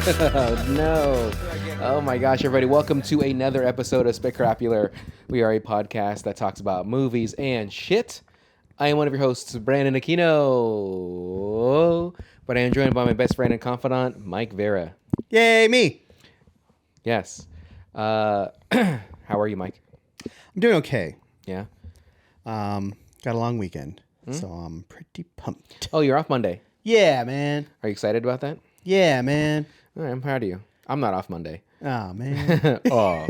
Oh, no. Oh my gosh, everybody. Welcome to another episode of Specrapular. We are a podcast that talks about movies and shit. I am one of your hosts, Brandon Aquino. But I am joined by my best friend and confidant, Mike Vera. Yay, me. Yes. How are you, Mike? I'm doing okay. Yeah? Got a long weekend, so I'm pretty pumped. Oh, you're off Monday. Yeah, man. Are you excited about that? Yeah, man. All right, I'm proud of you. I'm not off Monday. Oh, man. Oh.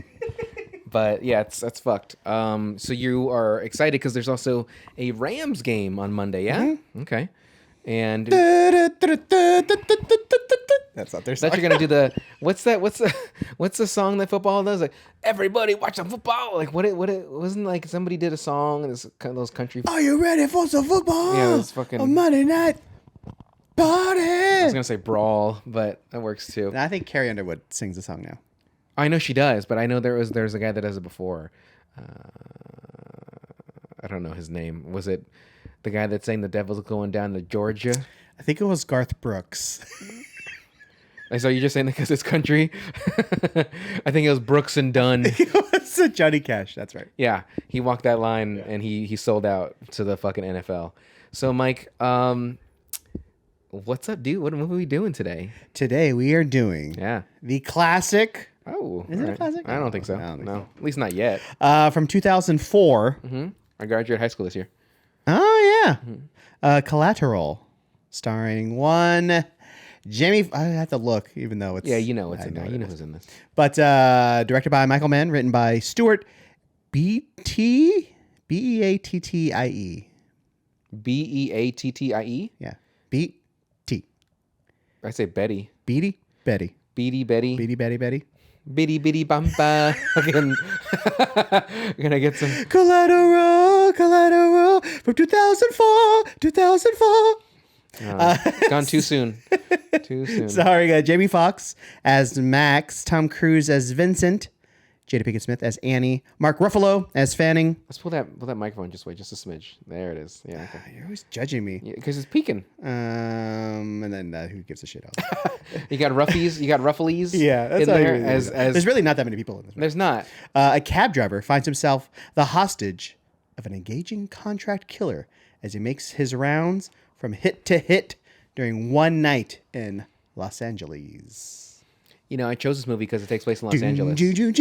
But yeah, that's fucked. So you are excited because there's also a Rams game on Monday, yeah? Mm-hmm. Okay. And That's not their song. that you're gonna do the what's the song that football does? Like, everybody watch some football. Like what it wasn't like somebody did a song and it's kind of those country. Are you ready for some football? Yeah, it's fucking a Monday night party. I was gonna say brawl, but that works too. And I think Carrie Underwood sings the song now. I know she does, but I know there's a guy that does it before. I don't know his name. Was it the guy that sang "The Devil's Going Down to Georgia"? I think it was Garth Brooks. So you're just saying that because it's country? I think it was Brooks and Dunn. It was Johnny Cash. That's right. Yeah, he walked that line and he sold out to the fucking NFL. So Mike, what's up, dude? What are we doing today? Today we are doing the classic. Oh, is it a classic? I don't think so. No, at least not yet. From 2004. Mm-hmm. I graduated high school this year. Oh yeah, Collateral, starring one Jamie. I have to look, even though it's you know it's in there. You know who's in this. But directed by Michael Mann, written by Stuart Beattie. Beattie. Beattie. Yeah, Beattie. I say Betty. Betty. Betty. Betty. Bitty bitty bumpa. Again, gonna get some Collateral from 2004. Gone too soon. Too soon. Sorry, Jamie Foxx as Max, Tom Cruise as Vincent, Jade Pinkett Smith as Annie, Mark Ruffalo as Fanning. Let's pull that microphone just a smidge. There it is. Yeah. Okay. You're always judging me. Yeah, because it's peeking. And then who gives a shit else? You got Ruffies. You got Ruffalies. Yeah, that's in there. as there's really not that many people in this. There's not. A cab driver finds himself the hostage of an engaging contract killer as he makes his rounds from hit to hit during one night in Los Angeles. You know, I chose this movie because it takes place in Los Angeles. He loves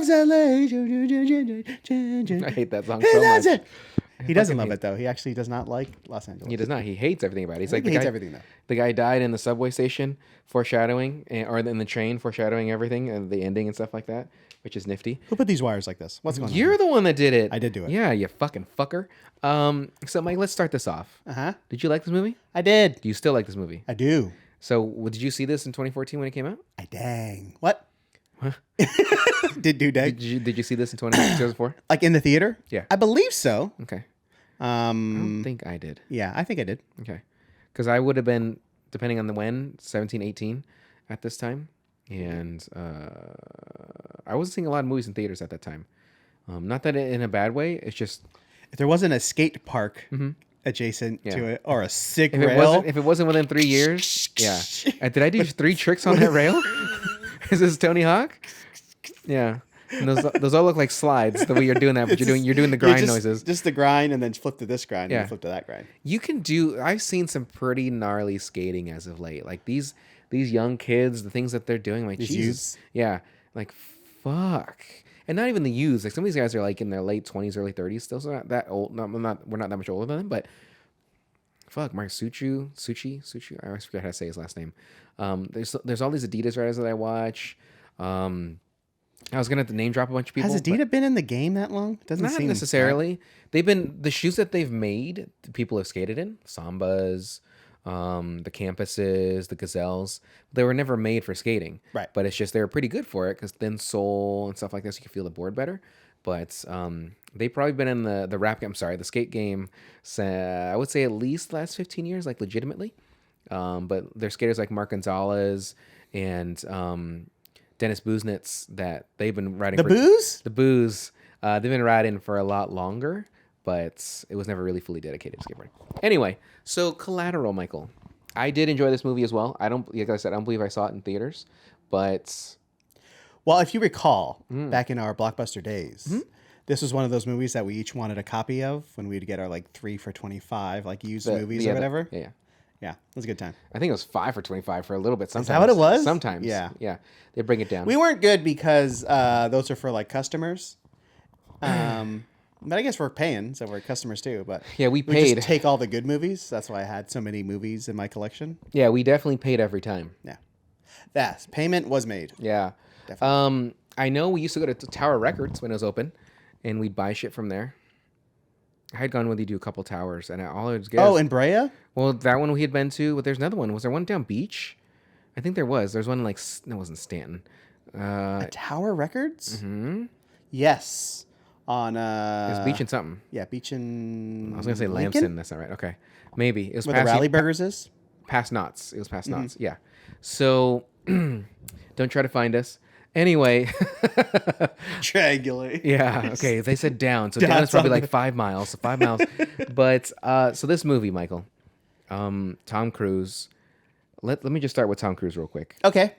LA. I hate that song so much. He doesn't love it, though. He actually does not like Los Angeles. He does not. He hates everything about it. He's like he hates everything, though. The guy died in the subway station, foreshadowing, or in the train, foreshadowing everything, and the ending and stuff like that, which is nifty. Who put these wires like this? What's going on? You're the one that did it. I did do it. Yeah, you fucking fucker. So, Mike, let's start this off. Uh-huh. Did you like this movie? I did. Do you still like this movie? I do. So, did you see this in 2014 when it came out? I dang. What? Huh? Did dang? Did you see this in 2004? Like in the theater? Yeah. I believe so. Okay. I don't think I did. Yeah, I think I did. Okay. Because I would have been, depending on the when, 17, 18 at this time. And I wasn't seeing a lot of movies in theaters at that time. Not that in a bad way. It's just... If there wasn't a skate park adjacent to it, or a sick if rail... If it wasn't within 3 years... Yeah. Did I do 3 tricks on that rail? Is this Tony Hawk? Yeah. And those all look like slides the way you're doing that, but you're doing the grind noises. Just the grind, and then flip to this grind, and then flip to that grind. You can do. I've seen some pretty gnarly skating as of late. Like these young kids, the things that they're doing. Like Jesus, youths? Yeah. Like fuck, and not even the youths. Like some of these guys are like in their late 20s, early 30s. Still, so not that old. We're not that much older than them, but fuck, Mark Suchi. I always forget how to say his last name. There's all these Adidas riders that I watch. I was gonna have to name drop a bunch of people. Has Adidas been in the game that long? Doesn't not seem necessarily. They've been the shoes that they've made. The people have skated in Sambas, the Campuses, the Gazelles. They were never made for skating, right? But it's just they were pretty good for it because thin sole and stuff like this. You can feel the board better. But they've probably been in the skate game. I would say at least the last 15 years, like legitimately. But there's skaters like Mark Gonzalez and Dennis Buznitz that they've been riding. The booze. They've been riding for a lot longer, but it was never really fully dedicated to skateboarding. Anyway, so Collateral, Michael. I did enjoy this movie as well. I don't, like I said, I don't believe I saw it in theaters, but Well, if you recall, back in our Blockbuster days, this was one of those movies that we each wanted a copy of when we'd get our like 3 for $25, like used movies or whatever. Yeah. Yeah, it was a good time. I think it was 5 for $25 for a little bit. Sometimes. Is that what it was? Sometimes. Yeah. Yeah. They bring it down. We weren't good because those are for like customers. But I guess we're paying, so we're customers too. But Yeah, we we paid. just take all the good movies. That's why I had so many movies in my collection. Yeah, we definitely paid every time. Yeah, that payment was made. Yeah. Definitely. I know we used to go to Tower Records when it was open, and we'd buy shit from there. I had gone with you to a couple towers, and all I was getting. Oh, in Brea? Well, that one we had been to, but there's another one. Was there one down Beach? I think there was. There's one like no, it wasn't Stanton. At Tower Records? Hmm. Yes. On It was Beach and something. yeah, Beach and I was gonna say Lincoln? Lamson. That's not right. Okay, maybe it was Where the Rally Burgers is? past Knott's. It was past Knott's. Yeah. So don't try to find us. Anyway. Triangulate. Yeah. Okay. They said down, so Down down is probably something. like 5 miles. So 5 miles. But so this movie, Michael, Tom Cruise. Let me just start with Tom Cruise real quick. Okay.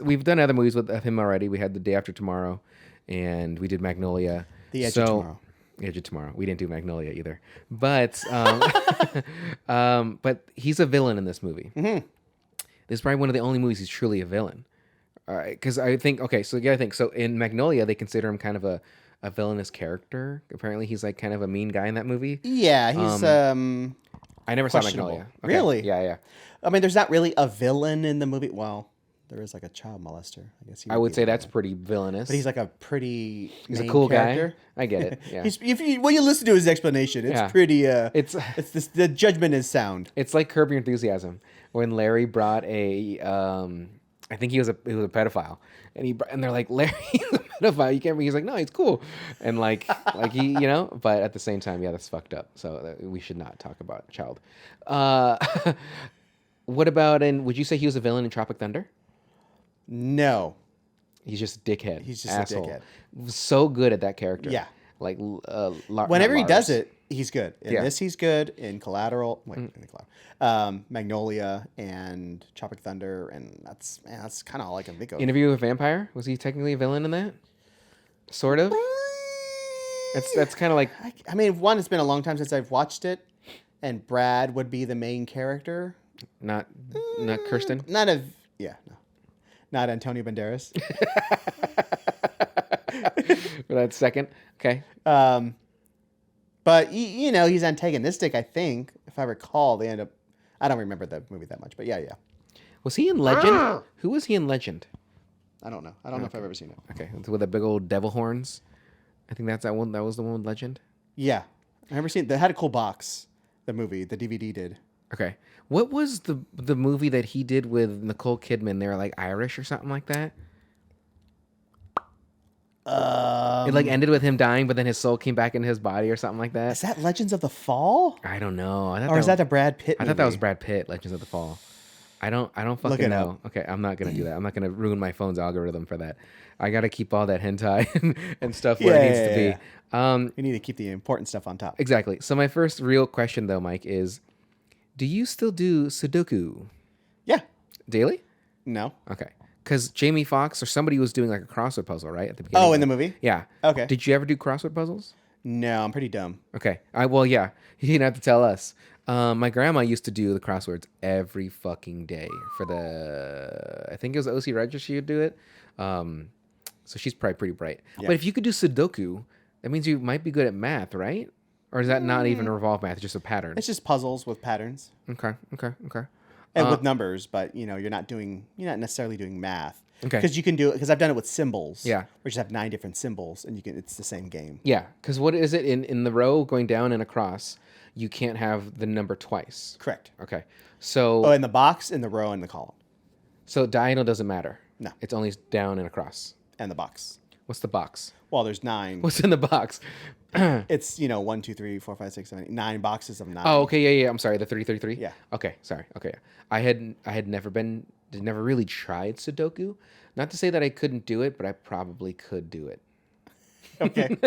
We've done other movies with him already. We had The Day After Tomorrow, and we did Magnolia. The Edge of Tomorrow. The Edge of Tomorrow. We didn't do Magnolia either, but but he's a villain in this movie. Mm-hmm. This is probably one of the only movies he's truly a villain. Because I think, okay, so you gotta think. So in Magnolia, they consider him kind of a villainous character. Apparently, he's like kind of a mean guy in that movie. Yeah, he's I never saw questionable. Magnolia. Okay. Really? Yeah. I mean, there's not really a villain in the movie. Well, there is like a child molester. I guess I would be say the that's villain. pretty villainous. But he's like a pretty. He's a main cool character. guy. I get it. Yeah. When you listen to his explanation, it's Yeah. pretty. It's The judgment is sound. It's like Curb Your Enthusiasm when Larry brought a I think he was a pedophile, and they're like, Larry's a pedophile. You can't. He's like, no, he's cool, and like he, But at the same time, yeah, that's fucked up. So we should not talk about a child. What about would you say he was a villain in Tropic Thunder? No. He's just a dickhead. He's just asshole. a dickhead. So good at that character. Yeah. Like Whenever he does it, he's good. In Yeah. this, he's good. In Collateral, Magnolia and Tropic Thunder, and that's kind of all I can think of. Interview with a Vampire, was he technically a villain in that? Sort of. That's kind of like I mean, one, it's been a long time since I've watched it, and Brad would be the main character. not Kirsten. Not Antonio Banderas. For that second. Okay. But he's antagonistic. I think, if I recall, they end up. I don't remember the movie that much, but yeah. Was he in Legend? Who was he in Legend? I don't know. I don't know if I've ever seen it. Okay, with the big old devil horns. I think that's that one. That was the one with Legend. Yeah, I never seen. They had a cool box. The movie, the DVD did. Okay. What was the movie that he did with Nicole Kidman? They were like Irish or something like that. It like ended with him dying, but then his soul came back into his body or something like that. Is that Legends of the Fall? I don't know. Or is that a Brad Pitt I movie? thought that was Brad Pitt, Legends of the Fall. I don't fucking it know. Okay, I'm not gonna do that. I'm not gonna ruin my phone's algorithm for that. I gotta keep all that hentai and stuff where it needs to be. You need to keep the important stuff on top. Exactly. So my first real question though, Mike, is do you still do Sudoku Yeah. daily? No. Okay. Because Jamie Foxx or somebody was doing like a crossword puzzle, right? At the beginning. Oh, in the movie? Yeah. Okay. Did you ever do crossword puzzles? No, I'm pretty dumb. Okay. Well, yeah. You didn't have to tell us. My grandma used to do the crosswords every fucking day for I think it was OC Register she would do it. So she's probably pretty bright. Yeah. But if you could do Sudoku, that means you might be good at math, right? Or is that not even revolve math? It's just a pattern. It's just puzzles with patterns Okay. and with numbers, but you're not necessarily doing math. Okay. Because you can do it. Because I've done it with symbols. Yeah. Which have 9 different symbols, and it's the same game. Yeah. Because what is it in the row going down and across? You can't have the number twice. Correct. Okay. So Oh, in the box, in the row, and the column, so diagonal doesn't matter. No. It's only down and across. and the box. What's the box? Well, there's 9. What's in the box? It's 1, 2, 3, 4, 5, 6, 7, 8, 9 boxes of 9. Oh, okay, yeah. I'm sorry, the 333. Yeah. Okay, sorry. Okay, I had never really tried Sudoku. Not to say that I couldn't do it, but I probably could do it. Okay.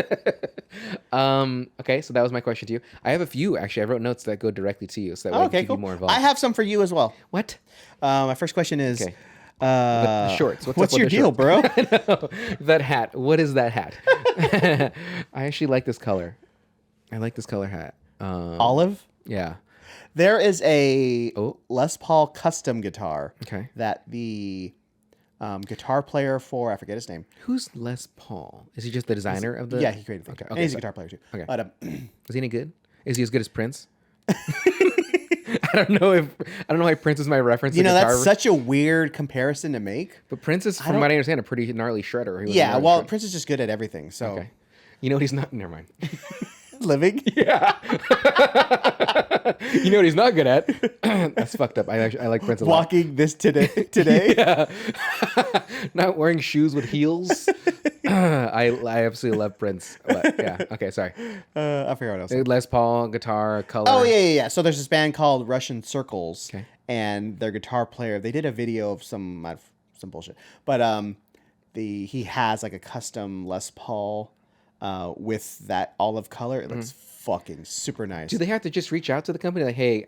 Okay, so that was my question to you. I have a few actually. I wrote notes that go directly to you, so that way I can Okay, keep cool. you more involved. I have some for you as well. What? My first question is, Okay. The shorts. what's up with your the deal, shorts? bro? I know. That hat. What is that hat? I actually like this color. I like this color hat. Olive? Yeah. There is a Oh. Les Paul custom guitar Okay. that the guitar player for, I forget his name. Who's Les Paul? Is he just the designer of the? Yeah, he created the Okay. guitar. Okay. And he's a so- guitar player too. Okay. But Is he any good? Is he as good as Prince? I don't know why Prince is my reference. you to know, guitar, that's such a weird comparison to make. but Prince is, from what I understand, a pretty gnarly shredder. He was a Yeah, gnarly well, shredder. Prince is just good at everything. So Okay. You know what he's not? Never mind. living. Yeah. You know what he's not good at? That's fucked up. I like Prince a lot. Walking this today. Yeah. Not wearing shoes with heels. I absolutely love Prince. But yeah. Okay. Sorry. I forgot what else. Les Paul guitar color. Oh yeah. So there's this band called Russian Circles, Okay. and their guitar player. They did a video of some bullshit, but he has like a custom Les Paul with that olive color. It looks fucking super nice. Do they have to just reach out to the company like, hey,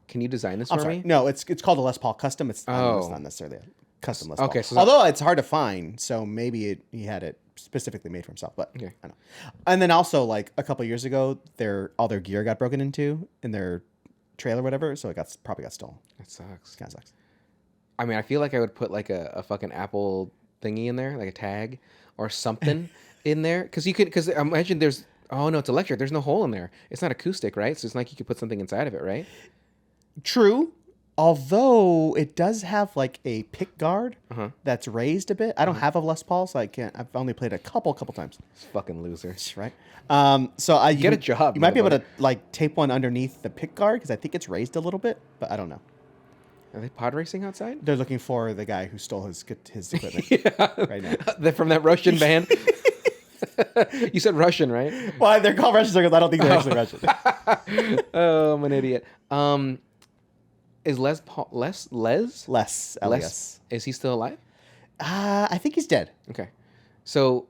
can you design this I'm for sorry. me? No, it's called a Les Paul custom. It's Oh. not necessarily a custom Les Paul. Okay, so although it's hard to find, so maybe he had it specifically made for himself. But Okay. I don't know. And then also like a couple years ago, all their gear got broken into in their trailer, or whatever. So it probably got stolen. That sucks. Kind of sucks. I mean, I feel like I would put like a fucking Apple thingy in there, like a tag or something in there, because imagine there's. Oh no, it's electric. There's no hole in there. It's not acoustic, right? So it's not like you could put something inside of it, right? True. Although it does have like a pick guard that's raised a bit. I don't have a Les Paul, so I can't. I've only played a couple times. It's fucking loser. Right. So Get a job, You might be able to like tape one underneath the pick guard because I think it's raised a little bit, but I don't know. Are they pod racing outside? They're looking for the guy who stole his equipment right now. They're from that Russian band. You said Russian, right? Well, they're called Russian circles. I don't think they're actually Russian. Oh, I'm an idiot. Is Les Paul Les? Les Elias. Is he still alive? I think he's dead. Okay, so,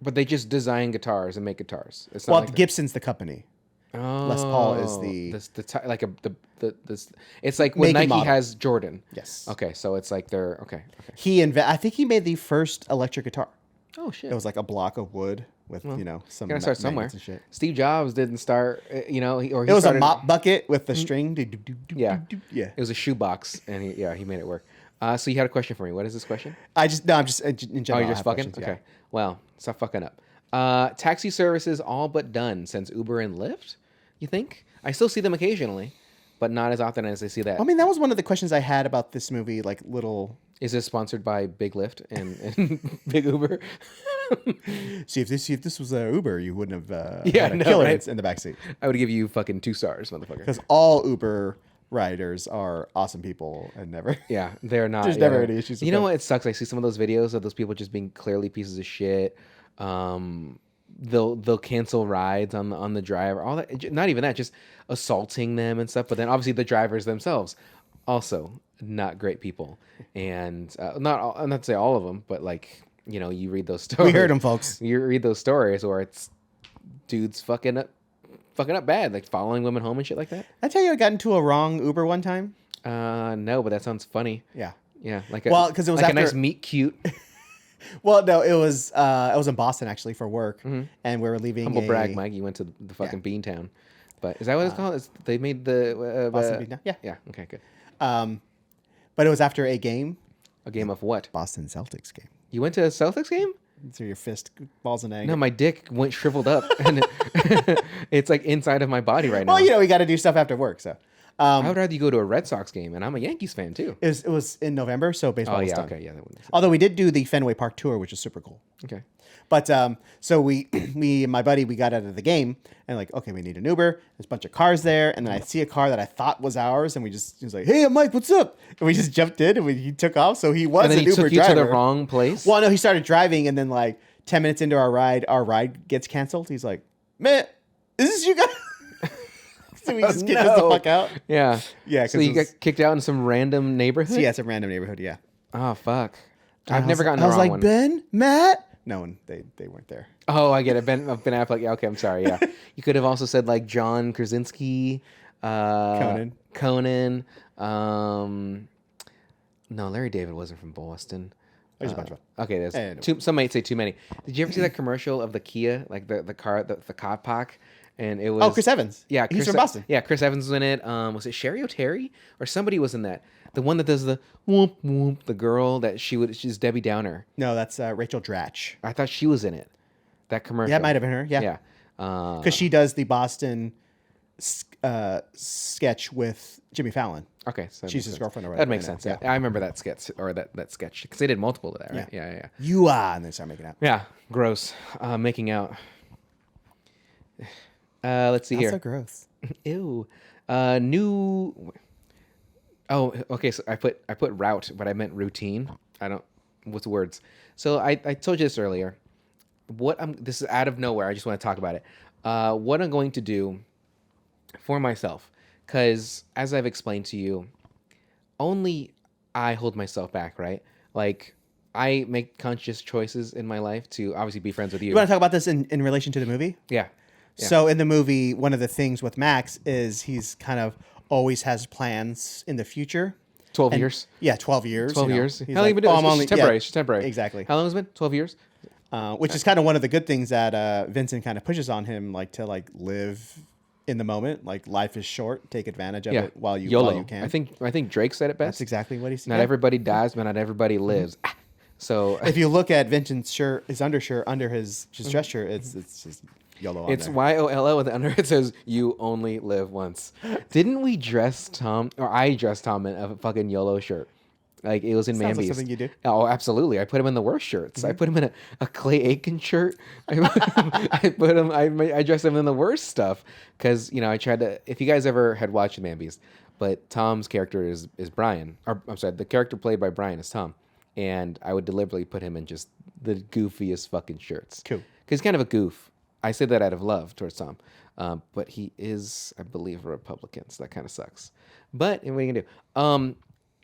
but they just design guitars and make guitars. It's not Well, like Gibson's the company. Les Paul is it's like when Make and Nike model. has Jordan. Yes. Okay, so it's like they're okay. I think he made the first electric guitar. Oh shit. It was like a block of wood with some Gotta start somewhere. magnets and shit. Steve Jobs didn't start. He It was a started- mop bucket with the string. Yeah. Yeah. It was a shoebox, and he made it work. So you had a question for me. What is this question? I'm just in Oh, general. you're I just have fucking? questions, Okay. Well, stop fucking up. Taxi services all but done since Uber and Lyft, you think? I still see them occasionally, but not as often as I see that. I mean, that was one of the questions I had about this movie. Like little. Is this sponsored by Big Lyft and Big Uber? See if this was Uber, you wouldn't have Yeah, had a no, killer right? in the backseat. I would give you fucking 2 stars, motherfucker. Because all Uber riders are awesome people and never. Yeah, they're not. There's yeah. never any issues with You know them. what? It sucks. I see some of those videos of those people just being clearly pieces of shit. They'll cancel rides on the driver. All that. Not even that. Just assaulting them and stuff. But then obviously the drivers themselves also not great people. And not to say all of them, but like you read those stories. We heard them, folks. You read those stories where it's dudes fucking up bad, like following women home and shit like that. I tell you, I got into a wrong Uber one time. No, but that sounds funny. Yeah. Yeah, like Well, 'cause it was like a after- nice meet cute. Well, no, it was in Boston actually for work, and we were leaving. Humble brag, Mike. You went to the fucking Beantown. But is that what it's called? They made the Boston Beantown? Yeah. Yeah. Okay. Good. But it was after a game, A game of what? Boston Celtics game. You went to a Celtics game? So your fist balls and egg. No, my dick went shriveled up, and it's like inside of my body right now. Well, we got to do stuff after work, so. I would rather you go to a Red Sox game, and I'm a Yankees fan too. It was in November, so baseball Oh was yeah. done. Okay. Yeah. That wouldn't. Although we did do the Fenway Park tour, which is super cool. Okay. But so we and my buddy, we got out of the game and like, okay, we need an Uber. There's a bunch of cars there, and then I see a car that I thought was ours, and he was like, "Hey, Mike, what's up?" And we just jumped in, and he took off. So he was And then an he Uber took you driver. to the wrong place. Well, no, he started driving, and then like 10 minutes into our ride gets canceled. He's like, "Man, is this you guys?" So we just kicked us the fuck out. Yeah. Yeah, So 'cause you it got was- kicked out in some random neighborhood. So yeah, it's a random neighborhood. Yeah. Oh fuck. I've never gotten the I was wrong like, one. Ben, Matt, No, they weren't there. Oh, I get it. Ben Affleck. Yeah, okay, I'm sorry. Yeah, you could have also said like John Krasinski, Conan. No, Larry David wasn't from Boston. There's a bunch of them. Okay, there's And- too. Some might say too many. Did you ever see that commercial of the Kia, like the car, the Kapak? And it was Chris Evans. Yeah, He's Chris, from Boston. Yeah, Chris Evans was in it. Was it Sherry O'Terry or somebody was in that? The one that does the whoop whoop. The girl that she's Debbie Downer. No, that's Rachel Dratch. I thought she was in it. That commercial. Yeah, it might have been her. Yeah. Yeah. Because she does the Boston sketch with Jimmy Fallon. Okay, so She's his girlfriend or That whatever. makes sense. Yeah. I remember that sketch or that sketch because they did multiple of that, right? Yeah. You are, and they start making out. Yeah, gross. Making out. Let's see Not here. so gross. Ew. New. Oh, okay. So I put route, but I meant routine. I don't with words. So I told you this earlier. This is out of nowhere. I just want to talk about it. What I'm going to do for myself, because as I've explained to you, only I hold myself back, right? Like I make conscious choices in my life to obviously be friends with you. You want to talk about this in relation to the movie? Yeah. So in the movie, one of the things with Max is he's kind of always has plans in the future. 12 years. Yeah, 12 years. 12 you know. years. He's How long you been doing? It's temporary. It's temporary. Exactly. How long has it been? 12 years? Which is kind of one of the good things that Vincent kind of pushes on him, like to like live in the moment. Like life is short. Take advantage of it while you can. I think Drake said it best. That's exactly what he said. Not everybody dies, but not everybody lives. So if you look at Vincent's shirt, his undershirt under his dress shirt, it's just YOLO on it's there. YOLO, and under it says "You only live once." Didn't we dress Tom, or I dressed Tom in a fucking YOLO shirt? Like it was in Sounds like Mandy's. something you do. Oh, absolutely. I put him in the worst shirts. I put him in a Clay Aiken shirt. I dressed him in the worst stuff because I tried to. If you guys ever had watched Mandy's, but Tom's character is Brian. Or I'm sorry, the character played by Brian is Tom, and I would deliberately put him in just the goofiest fucking shirts. Cool. Because he's kind of a goof. I say that out of love towards Tom, but he is, I believe, a Republican, so that kind of sucks. But what are you gonna do?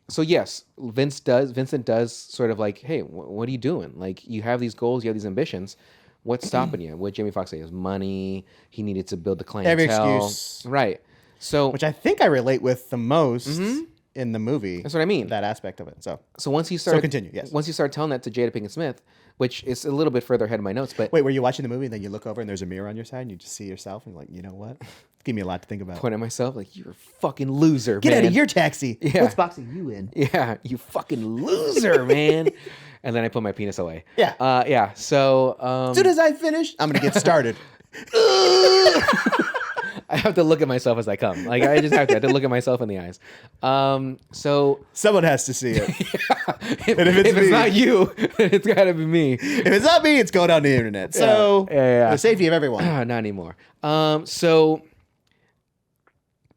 So yes, Vincent does sort of like, hey, what are you doing? Like you have these goals, you have these ambitions. What's stopping you? What Jamie Foxx say is money. He needed to build the clientele. Every excuse, right? So which I think I relate with the most in the movie. That's what I mean. That aspect of it. So once he started, continue. Yes. Once you start telling that to Jada Pinkett Smith, which is a little bit further ahead of my notes, but wait, were you watching the movie and then you look over and there's a mirror on your side and you just see yourself and you're like, you know what? Give me a lot to think about. point at myself like you're a fucking loser. Get man. out of your taxi. Yeah. What's boxing you in? Yeah, you fucking loser, man. And then I put my penis away. Yeah. Yeah. So As soon as I finish, I'm gonna get started. I have to look at myself as I come. Like I just have to look at myself in the eyes. So Someone has to see it. if it's not you, it's gotta be me. If it's not me, it's going on the internet. So Yeah. the safety of everyone. Not anymore. So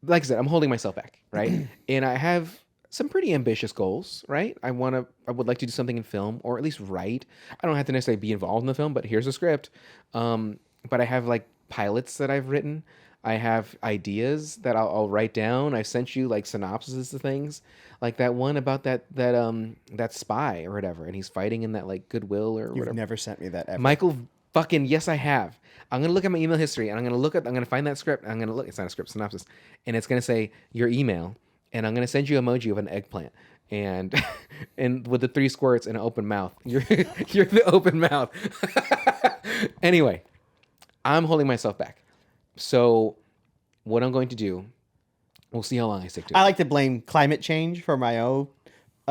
like I said, I'm holding myself back, right? And I have some pretty ambitious goals, right? I would like to do something in film or at least write. I don't have to necessarily be involved in the film, but here's a script. But I have like pilots that I've written. I have ideas that I'll write down. I've sent you like synopses of things, like that one about that spy or whatever, and he's fighting in that like Goodwill or You've whatever. never sent me that ever. Michael fucking yes, I have. I'm gonna look at my email history and I'm gonna find that script. I'm gonna look. It's not a script, synopsis, and it's gonna say your email, and I'm gonna send you emoji of an eggplant. And and with the 3 squirts and an open mouth. You're the open mouth. Anyway, I'm holding myself back. So what I'm going to do, we'll see how long I stick to it. I like to blame climate change for my own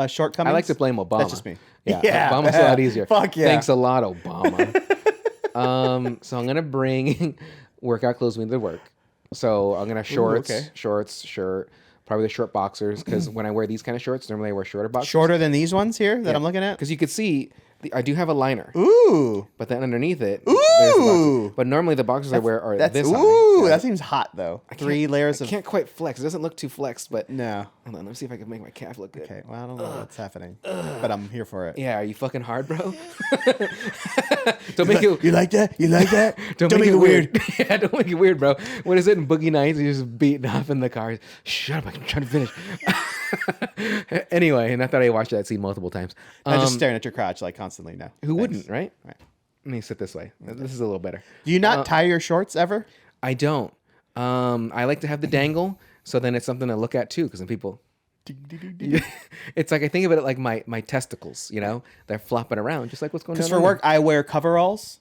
shortcomings. I like to blame Obama. That's just me. Yeah. Obama's a lot easier. Fuck yeah. Thanks a lot, Obama. So I'm going to bring workout clothes with me to work. So I'm going to shorts, shirt, probably the short boxers. Because when I wear these kind of shorts, normally I wear shorter boxers. Shorter than these ones here that I'm looking at? Because you could see, I do have a liner. Ooh. But then underneath it, Ooh. there's the boxers. But normally the boxers I wear are this high. Ooh, Yeah. that seems hot though. 3 layers I of... can't quite flex. It doesn't look too flexed, but No. hold on. Let me see if I can make my calf look good. Okay, well, I don't know what's happening, but I'm here for it. Yeah, are you fucking hard, bro? Don't make it. You like that? You like that? Don't make it weird. Yeah, don't make it weird, bro. What is it in Boogie Nights? He's just beating off in the car. Shut up! I'm trying to finish. Anyway, and I thought I watched that scene multiple times. I'm just staring at your crotch like constantly now. Who wouldn't, right? Right. Let me sit this way. This is a little better. Do you not tie your shorts ever? I don't. I like to have the dangle, so then it's something to look at too, because then people. It's like I think of it like my testicles, you know, they're flopping around, just like what's going on. Because for work, I wear coveralls,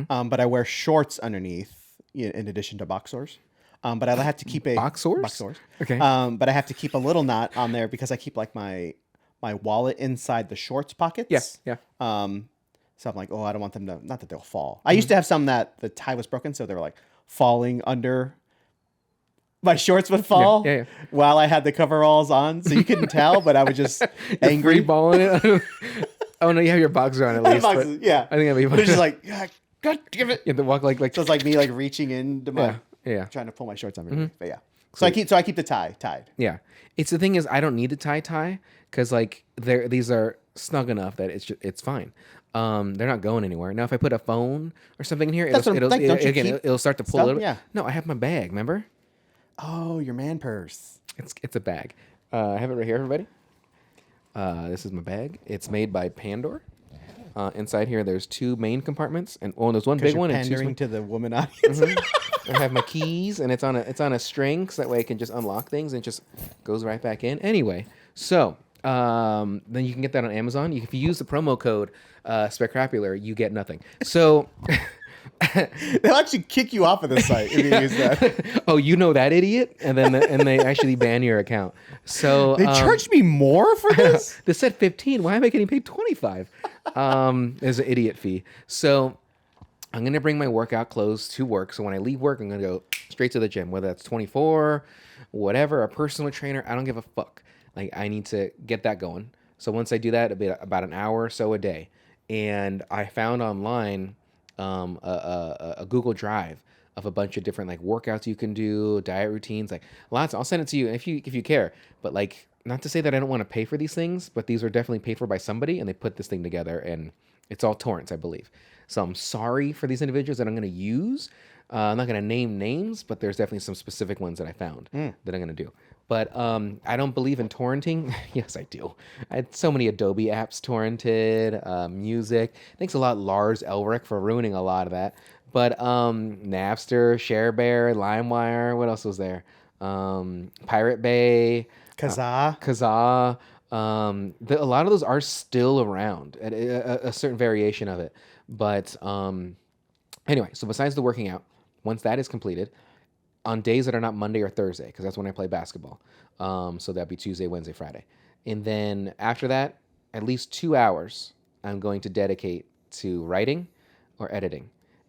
but I wear shorts underneath, in addition to boxers. But I have to keep a boxers. Okay. But I have to keep a little knot on there because I keep like my wallet inside the shorts pockets. Yes. Yeah. So I'm like, oh, I don't want them to, not that they'll fall. I used to have some that the tie was broken, so they were like falling under. My shorts would fall while I had the coveralls on, so you couldn't tell, but I was just angry. Free balling it. Oh no, you have your boxer on at least. Boxes, yeah, I think that'd be fun. But it's just like, God damn it! You have to walk like. So it's like me like reaching into my, trying to pull my shorts on me. But yeah, so I keep the tie tied. Yeah, it's the thing is I don't need the tie because like these are snug enough that it's fine. They're not going anywhere. Now if I put a phone or something in here, it'll start to pull a little. Yeah. No, I have my bag. Remember? Oh, your man purse. It's a bag. I have it right here, everybody. This is my bag. It's made by Pandor. Inside here, there's 2 main compartments, and there's one big one. Pandering to the woman audience. I have my keys, and it's on a string, so that way I can just unlock things and it just goes right back in. Anyway, so then you can get that on Amazon. If you use the promo code Specrapular, you get nothing. So. They'll actually kick you off of the site if you use that. Oh, you know that idiot, and then they actually ban your account. So they charged me more for this. They said 15. Why am I getting paid 25? There's an idiot fee. So I'm gonna bring my workout clothes to work. So when I leave work, I'm gonna go straight to the gym, whether that's 24, whatever, a personal trainer. I don't give a fuck. Like I need to get that going. So once I do that, it'll be about an hour or so a day. And I found online. A Google Drive of a bunch of different like workouts you can do, diet routines, like lots. I'll send it to you if you care. But like, not to say that I don't want to pay for these things, but these are definitely paid for by somebody, and they put this thing together, and it's all torrents, I believe. So I'm sorry for these individuals that I'm going to use. I'm not going to name names, but there's definitely some specific ones that I found that I'm going to do. But I don't believe in torrenting. Yes, I do. I had so many Adobe apps torrented, music. Thanks a lot, Lars Elric, for ruining a lot of that. But Napster, ShareBear, LimeWire. What else was there? Pirate Bay. Kazaa. A lot of those are still around, at a certain variation of it. But anyway, so besides the working out, once that is completed, on days that are not Monday or Thursday, because that's when I play basketball. So that'd be Tuesday, Wednesday, Friday. And then after that, at least 2 hours I'm going to dedicate to writing or editing.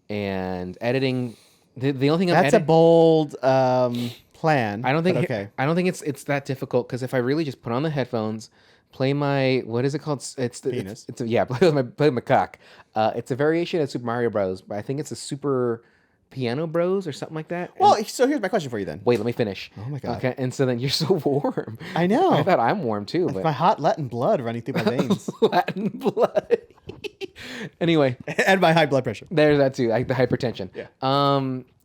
And editing, the only thing That's a bold plan. I don't think it's that difficult, because if I really just put on the headphones, play my, what is it called? It's the penis. Play my cock. It's a variation of Super Mario Bros, but I think it's a Super Piano Bros or something like that. Well, so here's my question for you then. Wait, let me finish. Oh my God. Okay, and so then you're so warm. I know. I thought I'm warm too, but my hot Latin blood running through my veins. Latin blood. Anyway, and my high blood pressure. There's that too, like the hypertension. Yeah.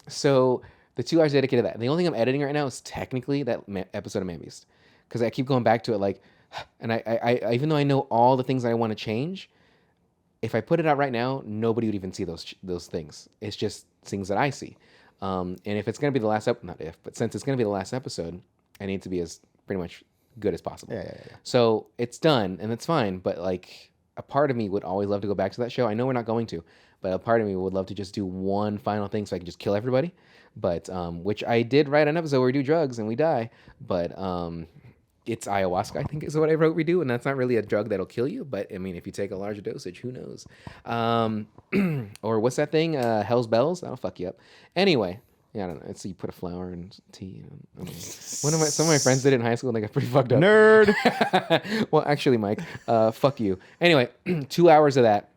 So the 2 hours dedicated to that. The only thing I'm editing right now is technically that episode of Man Beast, because I keep going back to it, like, and I even though I know all the things that I want to change, if I put it out right now, nobody would even see those things. It's just things that I see. And if it's going to be the last since it's going to be the last episode, I need to be as pretty much good as possible. Yeah. So it's done, and it's fine. But like, a part of me would always love to go back to that show. I know we're not going to, but a part of me would love to just do one final thing so I can just kill everybody. But which I did write an episode where we do drugs and we die. But it's ayahuasca, I think, is what I wrote we do, and that's not really a drug that'll kill you, but I mean, if you take a larger dosage, who knows? Or what's that thing? Hell's Bells? That'll fuck you up. Anyway, yeah, I don't know. So you put a flower in tea. Some of my friends did it in high school, and they got pretty fucked up. Nerd. Well, actually, Mike, fuck you. Anyway, 2 hours of that,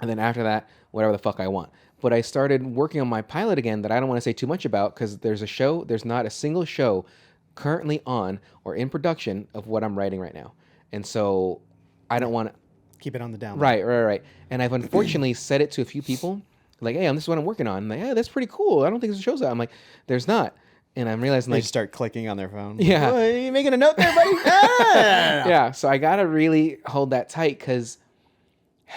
and then after that, whatever the fuck I want. But I started working on my pilot again that I don't want to say too much about, because there's not a single show currently on or in production of what I'm writing right now. And so I don't want to keep it on the down. Right. And I've unfortunately said it to a few people, like, hey, this is what I'm working on. I'm like, hey, that's pretty cool. I don't think this show's out. I'm like, there's not. And I'm realizing, they like, start clicking on their phone. Yeah. Oh, are you making a note there, buddy? Yeah. So I got to really hold that tight, because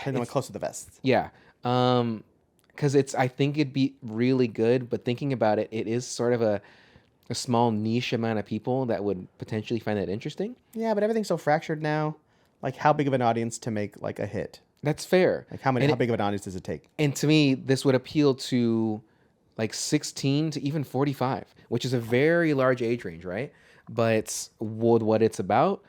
and then close to the vest. Yeah. Because I think it'd be really good, but thinking about it, it is sort of a small niche amount of people that would potentially find that interesting. Yeah, but everything's so fractured now. Like, how big of an audience to make like a hit? That's fair. Like, how big of an audience does it take? And to me, this would appeal to like 16 to even 45, which is a very large age range, right? But with what it's about,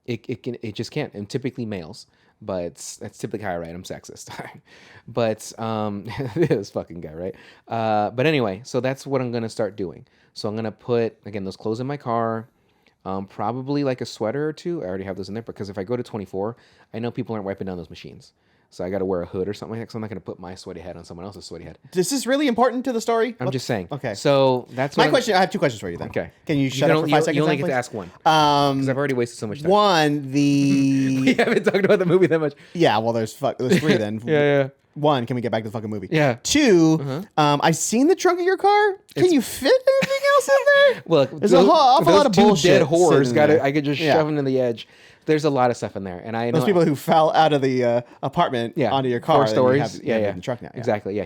it just can't. And typically males, but that's typically how I write. I'm sexist, but this fucking guy, right? But anyway, so that's what I'm gonna start doing. So I'm gonna put again those clothes in my car. Probably like a sweater or two. I already have those in there because if I go to 24, I know people aren't wiping down those machines. So I got to wear a hood or something like that. So I'm not going to put my sweaty head on someone else's sweaty head. Is this really important to the story? I'm just saying. Okay. So that's my question. I have two questions for you then. Okay. Can you shut up for 5 seconds? You only now, get please? to ask one. Because I've already wasted so much time. One, We haven't talked about the movie that much. Yeah, well, there's 3 then. Yeah. One, can we get back to the fucking movie? Yeah. 2, I've seen the trunk of your car. Can you fit anything else in there? Look, there's an awful lot of bullshit. Dead whores. I could just Yeah. shove them to the edge. There's a lot of stuff in there, and I know those people who fell out of the apartment onto your car. 4 stories. You have the truck now. Yeah. Exactly. Yeah.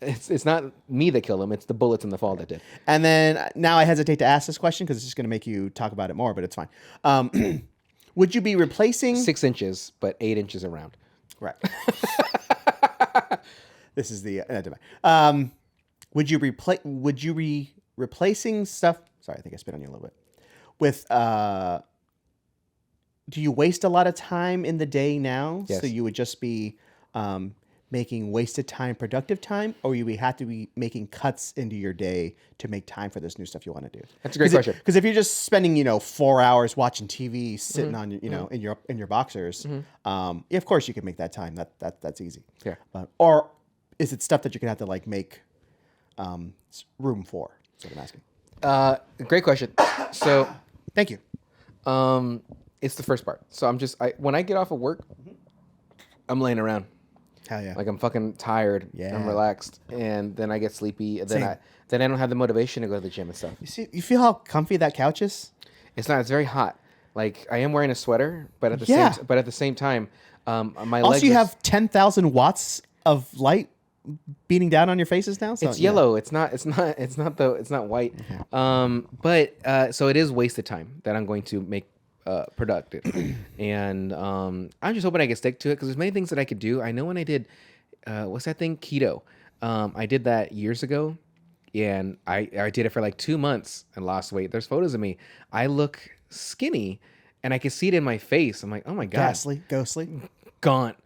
It's not me that killed him. It's the bullets in the fall that did. And then now I hesitate to ask this question because it's just going to make you talk about it more, but it's fine. Would you be replacing 6 inches, but 8 inches around? Right. This is the would you be replacing stuff? Sorry, I think I spit on you a little bit. With do you waste a lot of time in the day now? Yes. So you would just be making wasted time productive time, or you would have to be making cuts into your day to make time for this new stuff you want to do? That's a great question. Because if you're just spending 4 hours watching TV, sitting on in your boxers, of course you can make that time. That's easy. Yeah. Or is it stuff that you're gonna have to like make room for? That's what I'm asking. Great question. So, Thank you. it's the first part. So when I get off of work, I'm laying around. Hell yeah. Like I'm fucking tired. Yeah. I'm relaxed, and then I get sleepy. And then Same. I don't have the motivation to go to the gym and stuff. You feel how comfy that couch is? It's not. It's very hot. Like I am wearing a sweater, but at the same time, my legs. Also, you have 10,000 watts of light beating down on your faces now. So, It's yellow. It's not white. But so it is wasted time that I'm going to make productive, and I'm just hoping I can stick to it because there's many things that I could do. I know when I did what's that thing, keto. I did that years ago, and I did it for like 2 months and lost weight. There's photos of me. I look skinny, and I can see it in my face. I'm like, oh my god, ghostly, gaunt.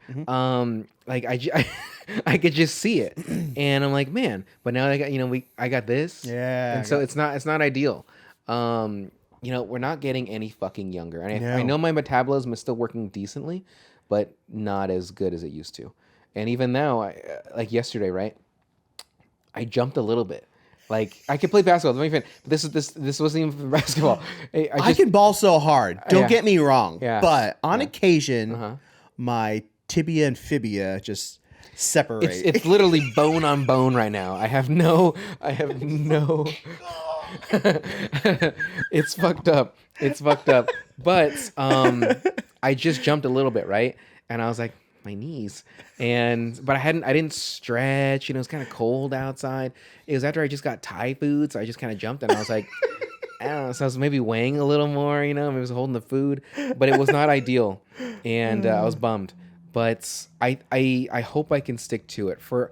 Like I could just see it, and I'm like, man. But now I got I got this, Yeah, and so it's not ideal. We're not getting any fucking younger, and I know my metabolism is still working decently, but not as good as it used to. And even now, like yesterday, right? I jumped a little bit. Like I could play basketball. But this wasn't even for basketball. I can ball so hard. Don't get me wrong. Yeah. But on occasion, my tibia and fibia just separate. It's literally bone on bone right now. I have no. It's fucked up. But I just jumped a little bit, right? And I was like, my knees. But I didn't stretch. It was kind of cold outside. It was after I just got Thai food, so I just kind of jumped, and I was like, I don't know. So I was maybe weighing a little more. Maybe I was holding the food, but it was not ideal, and I was bummed. But I hope I can stick to it for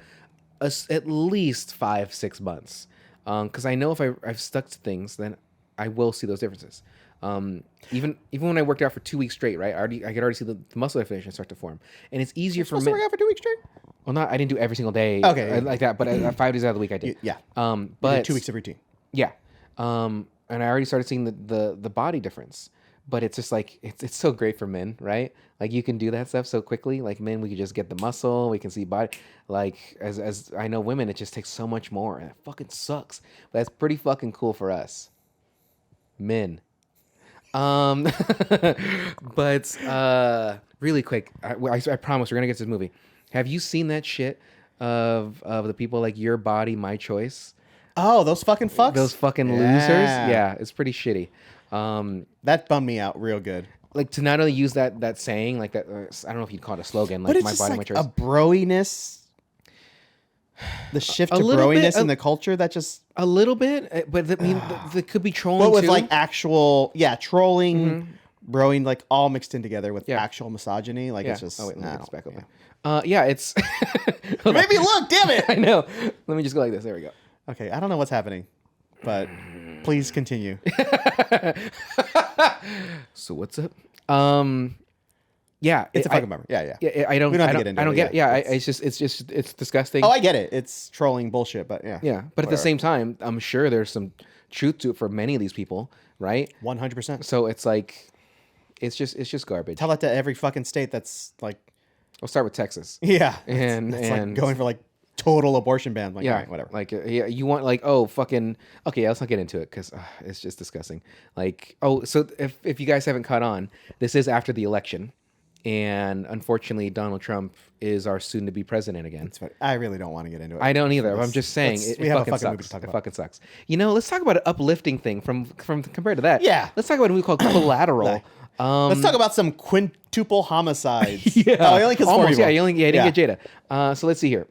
at least 5-6 months. Because I know if I've stuck to things, then I will see those differences. Even when I worked out for 2 weeks straight, right? I could already see the muscle definition start to form, and it's easier for me. Supposed to work out for 2 weeks straight? Well, I didn't do every single day. Okay, like that, but 5 days out of the week I did. Yeah. But 2 weeks of routine. Yeah. And I already started seeing the body difference. But it's just like it's so great for men, right? Like you can do that stuff so quickly. Like men, we can just get the muscle, we can see body. Like as I know women, it just takes so much more, and it fucking sucks. But that's pretty fucking cool for us, men. But really quick, I promise we're gonna get to this movie. Have you seen that shit of the people like Your Body, My Choice? Oh, those fucking fucks. Those fucking losers. Yeah, it's pretty shitty. That bummed me out real good. like to not only use that saying like that. I don't know if you'd call it a slogan. Like But it's my just body, like my choice. a broiness. The shift A to little bit, broiness in the culture that just. A little bit, but I mean, that could be trolling But with too. like actual, trolling, broing, like all mixed in together with actual misogyny. Like it's just. Oh wait, let me get this back yeah. open. Yeah, it's. Hold on. Make me look, damn it! I know. Let me just go like this. There we go. Okay, I don't know what's happening, but please continue. So what's up? Yeah, It's a fucking bummer. Yeah. Yeah, I don't. We don't I have to don't, get into I don't it, get. yeah. Yeah, it's disgusting. Oh, I get it. It's trolling bullshit, but yeah. Yeah, but at the same time, I'm sure there's some truth to it for many of these people, right? 100%. So it's like, it's just garbage. Tell that to every fucking state that's like, We'll start with Texas. yeah, And that's and like going for like total abortion ban. Like, yeah, all right, whatever. Like yeah, you want like fucking okay. Let's not get into it because it's just disgusting. Like so if you guys haven't caught on, this is after the election, and unfortunately Donald Trump is our soon-to-be president again. I really don't want to get into it. I don't either. I'm just saying it we have a fucking fucking movie sucks. to talk It about. fucking sucks. You know, let's talk about an uplifting thing from compared to that. Yeah. Let's talk about a movie called Collateral. Let's talk about some quintuple homicides. Yeah, Oh, I only killed four almost. people. Yeah, I didn't get Jada. So let's see here.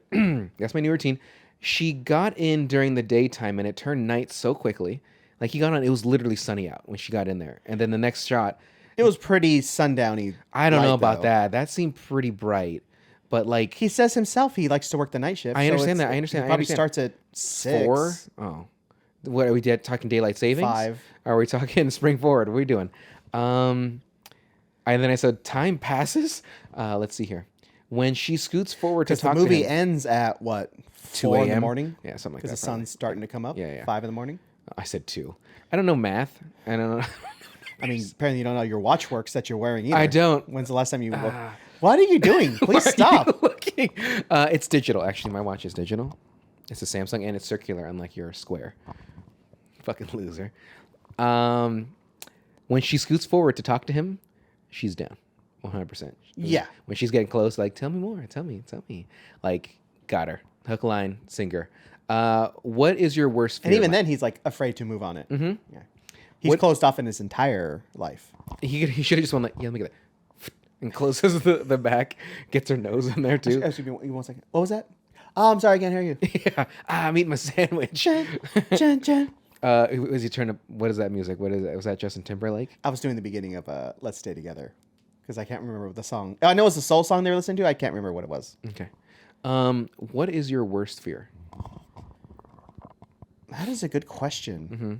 That's my new routine. She got in during the daytime, and it turned night so quickly. Like he got on, it was literally sunny out when she got in there, and then the next shot, It was pretty sundowny. I don't know light, about though. that. That seemed pretty bright, but like He says himself he likes to work the night shift. I so understand it's- that. I understand. He I probably understand. starts at 6. 4. Oh, what are we talking? Daylight savings? 5. Are we talking spring forward? What are we doing? And then I said, time passes. Let's see here. When she scoots forward to Because the talk movie to him, ends at what? 2 4 in the a.m.? morning? Yeah, something like Because that. the sun's starting to come up? Yeah. 5 in the morning? I said 2. I don't know math. I don't know. I mean, apparently you don't know your watch works that you're wearing either. I don't. When's the last time you... What are you doing? Please stop. Looking. It's digital. Actually, my watch is digital. It's a Samsung, and it's circular, unlike your square. Fucking loser. When she scoots forward to talk to him, she's down. 100%. Yeah. When she's getting close, like, tell me more. Tell me. Like, got her. Hook, line, sinker. What is your worst fear? And even then, he's like afraid to move on it. Mm-hmm. Yeah. He's closed off in his entire life. He should have just went like, yeah, let me get that. And closes the back, gets her nose in there too. Excuse me, 1 second. What was that? Oh, I'm sorry, I can't hear you. Yeah, I'm eating my sandwich. Jen. Was he turn up? What is that music? What is that? Was that Justin Timberlake? I was doing the beginning of Let's Stay Together because I can't remember the song. I know it's a soul song they were listening to. I can't remember what it was. Okay. What is your worst fear? That is a good question. Mm-hmm.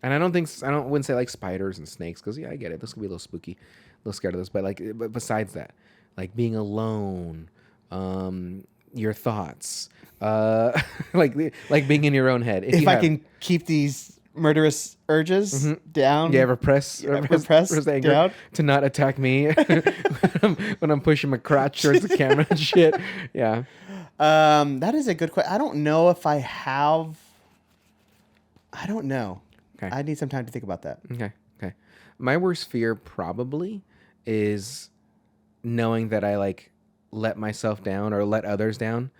And I wouldn't say like spiders and snakes because yeah, I get it. This could be a little spooky, a little scared of this. But besides that, like being alone, your thoughts, like being in your own head. If I can keep these murderous urges down. Yeah, repress the anger down. to not attack me when I'm pushing my crotch towards the camera and shit. Yeah. That is a good question. I don't know if I have. I don't know. Okay. I need some time to think about that. Okay. My worst fear probably is knowing that I like let myself down or let others down.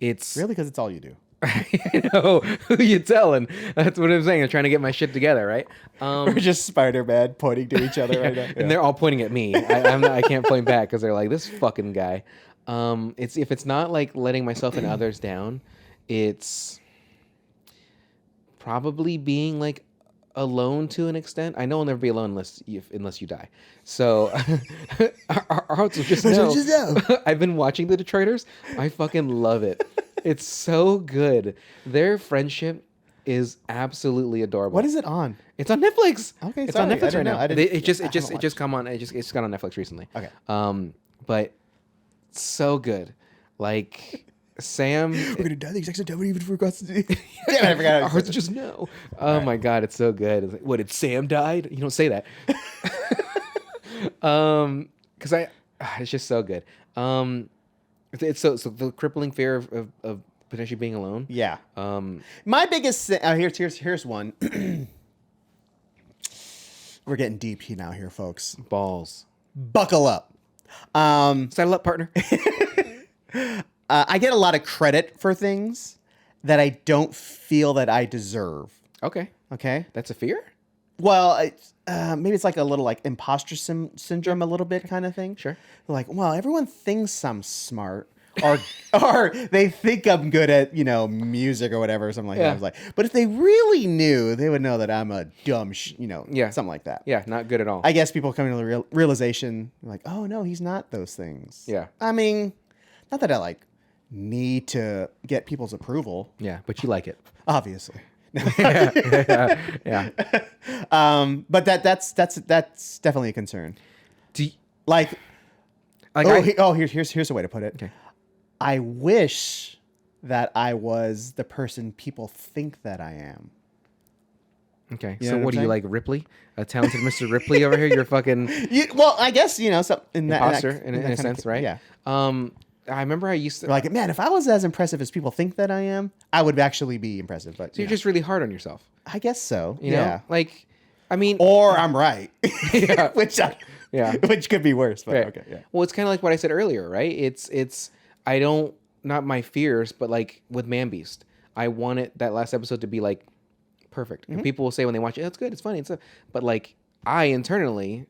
It's Really, because it's all you do. you know who you telling. That's what I'm saying. I'm trying to get my shit together, right? We're just Spider-Man pointing to each other right now. And they're all pointing at me. I can't point back because they're like, this fucking guy. If it's not like letting myself and others down, it's probably being like alone to an extent. I know I'll never be alone unless you die. So our hearts will just know. I've been watching The Detroiters. I fucking love it. It's so good. Their friendship is absolutely adorable. What is it on? It's on Netflix. Okay, it's sorry, on Netflix right now. It just come on. It's got on Netflix recently. Okay. But so good. Like Sam. We're gonna die the exact same time we even forgot to do. Damn it, I forgot. Our hearts just know. Oh my god, it's so good. It's like, what, did Sam died? You don't say that. Because it's just so good. It's so the crippling fear of potentially being alone. Yeah. My biggest here's one. We're getting deep now here, folks. Balls. Buckle up. Saddle up, partner. I get a lot of credit for things that I don't feel that I deserve. Okay. Okay. That's a fear? Well, maybe it's like a little like imposter syndrome, a little bit kind of thing. Sure. Like, well, everyone thinks I'm smart, or they think I'm good at music or whatever, or something like that. I was like, but if they really knew, they would know that I'm a dumb, something like that. Yeah, not good at all. I guess people coming to the realization, like, oh no, he's not those things. Yeah. I mean, not that I like need to get people's approval. Yeah, but you like it. Obviously. Yeah. But that's definitely a concern. Do you, Like here's a way to put it. Okay. I wish that I was the person people think that I am. Okay. You So know what I'm are you, like Ripley? A talented Mr. Ripley over here? You're fucking Well, I guess some imposter in a sense, right? Yeah. I remember I used to Like, man, if I was as impressive as people think that I am, I would actually be impressive. But so you're just really hard on yourself. I guess so. You know? Like, I mean, or I'm right. Yeah. which could be worse. But right. okay. Yeah. Well, it's kind of like what I said earlier, right? It's I don't, not my fears, but like with Man Beast, I wanted that last episode to be like perfect. And people will say when they watch it, it's good, it's funny, but like I internally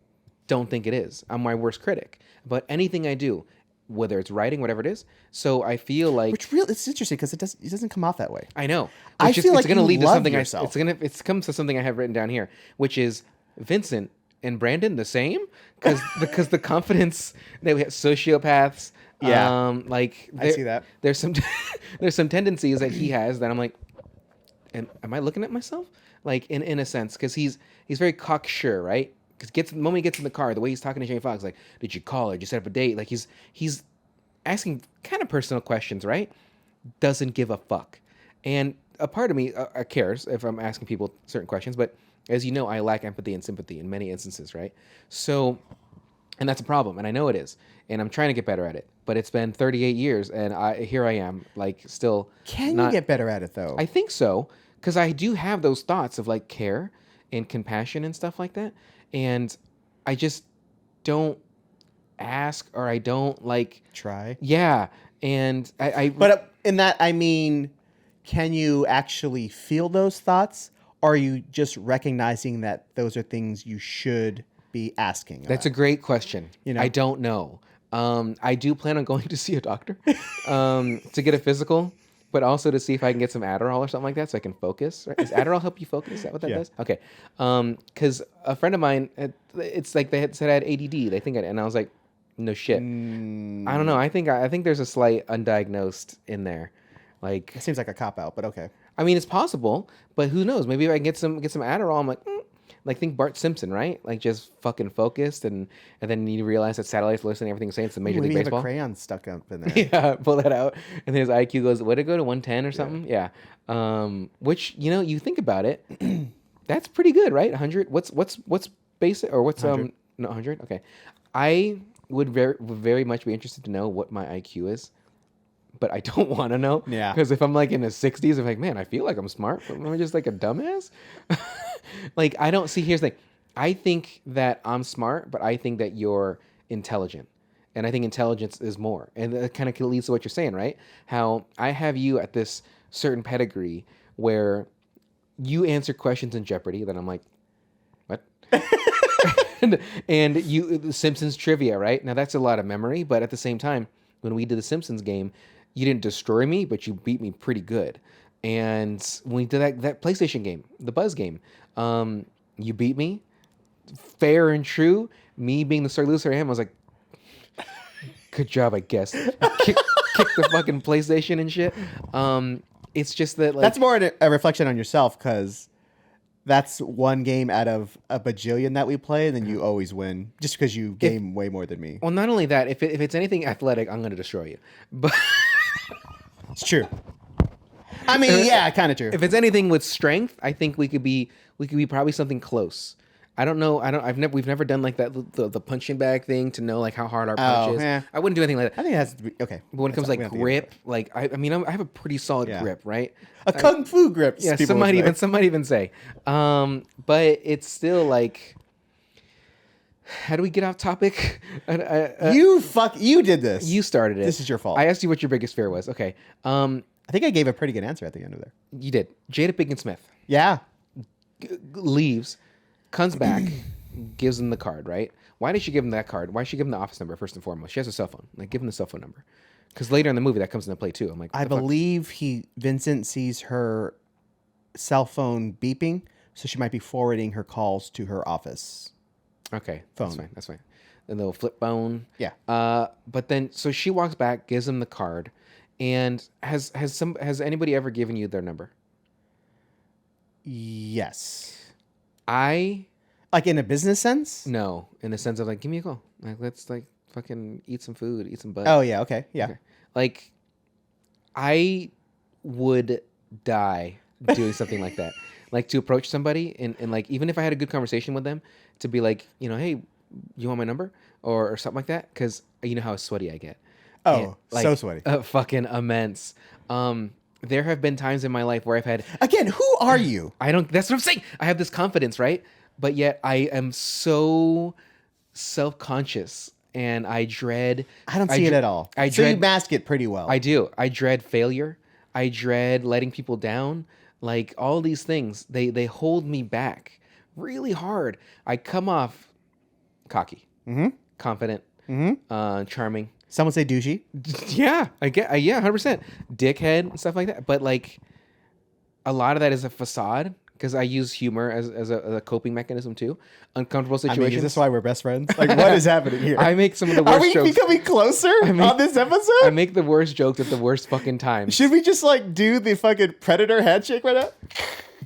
don't think it is. I'm my worst critic. But anything I do, whether it's writing, whatever it is, so I feel like It's interesting because it doesn't come off that way. I know. I feel like it's gonna you lead to love something. yourself. It comes to something I have written down here, which is Vincent and Brandon the same because the confidence that we have, sociopaths. Yeah. Like I see that. There's some tendencies that he has that I'm like, am I looking at myself? Like in a sense, because he's very cocksure, right? Because the moment he gets in the car, the way he's talking to Jamie Foxx, like, did you call her? Did you set up a date? Like he's asking kind of personal questions, right? Doesn't give a fuck. And a part of me cares if I'm asking people certain questions, but as you know, I lack empathy and sympathy in many instances, right? So, and that's a problem, and I know it is, and I'm trying to get better at it. But it's been 38 years, and here I am, like, still. Can you get better at it though? I think so, because I do have those thoughts of like care and compassion and stuff like that, and I just don't ask, or I don't like try. Yeah, and But in that, I mean, can you actually feel those thoughts? Or are you just recognizing that those are things you should be asking? That's a great question. You know? I don't know. I do plan on going to see a doctor to get a physical, but also to see if I can get some Adderall or something like that so I can focus. Right? Does Adderall help you focus? Is that what that does? Okay. Because a friend of mine, it's like they had said I had ADD. They think and I was like, no shit. I don't know. I think there's a slight undiagnosed in there. Like, it seems like a cop out, but okay. I mean, it's possible, but who knows? Maybe if I can get some Adderall, I'm like think Bart Simpson, right? Like just fucking focused, and then you realize that satellites listening to everything you're saying. It's a Major League Maybe you Baseball. have a crayon stuck up in there. Yeah, pull that out, and then his IQ goes, what did it go to 110 or something? Yeah. Which you think about it, that's pretty good, right? 100. What's basic or what's 100. No 100. Okay, I would very much be interested to know what my IQ is. But I don't want to know. Yeah. Because if I'm like in the 60s, I'm like, man, I feel like I'm smart, but am I just like a dumbass? Like, I don't see. Here's the thing. I think that I'm smart, but I think that you're intelligent. And I think intelligence is more. And that kind of leads to what you're saying, right? How I have you at this certain pedigree where you answer questions in Jeopardy that I'm like, what? and you, the Simpsons trivia, right? Now, that's a lot of memory, but at the same time, when we did the Simpsons game, you didn't destroy me, but you beat me pretty good. And when we did that PlayStation game, the Buzz game, you beat me, fair and true. Me being the sore loser I am, I was like, good job, I guess. Kick the fucking PlayStation and shit. It's just that, like, that's more a reflection on yourself, because that's one game out of a bajillion that we play, and then you always win just because you game way more than me. Well, not only that, if it's anything athletic, I'm going to destroy you. But it's true. I mean, yeah, kind of true. If it's anything with strength, I think we could be probably something close. I don't know. We've never done like that the punching bag thing to know like how hard our punch is. Yeah. I wouldn't do anything like that. I think it has to be okay. But when it comes to like grip, like I mean, I have a pretty solid grip, right? A kung fu grip. Yeah, some might even say. But it's still like, how do we get off topic? You did this. You started it. This is your fault. I asked you what your biggest fear was. Okay. I think I gave a pretty good answer at the end of there. You did. Jada Pinkett Smith Yeah. leaves. Comes back, gives him the card, right? Why did she give him that card? Why did she give him the office number first and foremost? She has a cell phone. Like, give him the cell phone number. Because later in the movie, that comes into play too. I'm like, I believe Vincent sees her cell phone beeping, so she might be forwarding her calls to her office. Okay, phone. That's fine. The little flip phone. Yeah. But then, so she walks back, gives him the card, and has anybody ever given you their number? Yes. Like in a business sense? No, in the sense of like, give me a call. Like, let's like fucking eat some food, eat some butt. Oh yeah, okay, yeah. Okay. Like, I would die doing something like that. Like to approach somebody and like, even if I had a good conversation with them, to be like, hey, you want my number or something like that? Because you know how sweaty I get. Oh, and, like, so sweaty. Fucking immense. There have been times in my life where I've had... Again, who are you? That's what I'm saying. I have this confidence, right? But yet I am so self-conscious and I dread... I don't see it at all. So you mask it pretty well. I do. I dread failure. I dread letting people down. Like, all these things, they hold me back really hard. I come off cocky, confident, charming. Some would say douchey. Yeah, yeah, 100%. Dickhead and stuff like that. But like, a lot of that is a facade because I use humor as a coping mechanism too. Uncomfortable situations. I mean, is this why we're best friends? Like, what is happening here? I make some of the worst jokes. Are we becoming closer on this episode? I make the worst jokes at the worst fucking times. Should we just like do the fucking predator handshake right now?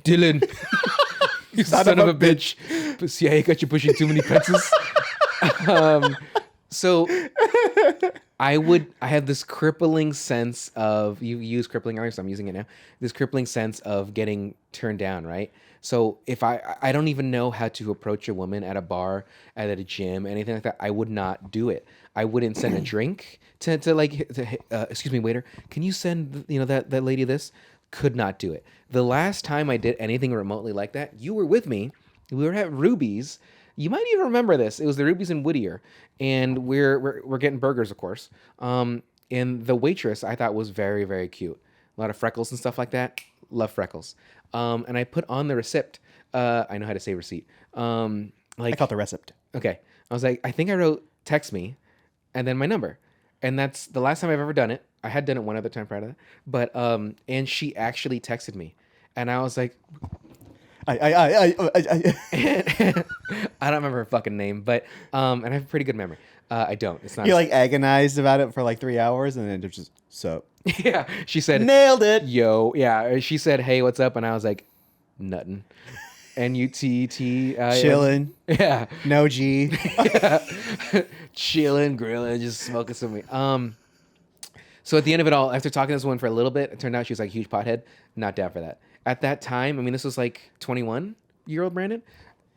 Dylan, you son of a bitch. CIA got you pushing too many pencils. So I have this crippling sense of, you use crippling earlier, so I'm using it now. This crippling sense of getting turned down, right? So if I don't even know how to approach a woman at a bar, at a gym, anything like that, I would not do it. I wouldn't send a drink to excuse me, waiter, can you send, that lady this? Could not do it. The last time I did anything remotely like that, you were with me. We were at Ruby's. You might even remember this. It was the Ruby's in Whittier, and we're getting burgers, of course. And the waitress I thought was very, very cute. A lot of freckles and stuff like that. Love freckles. And I put on the receipt. I know how to say receipt. I call it the recipe. Okay. I was like, I think I wrote text me, and then my number, and that's the last time I've ever done it. I had done it one other time prior to that, but and she actually texted me, and I was like. I don't remember her fucking name, but and I have a pretty good memory. I don't. It's not. You like agonized about it for like 3 hours, and then it just so. Yeah, she said, "Nailed it." Yo, yeah, she said, "Hey, what's up?" And I was like, "Nuttin'." NUTT. Chilling. Yeah. No G. Yeah. Chilling, grilling, just smoking some weed. So at the end of it all, after talking to this woman for a little bit, it turned out she was like a huge pothead. Not down for that. At that time, I mean, this was like 21-year-old Brandon.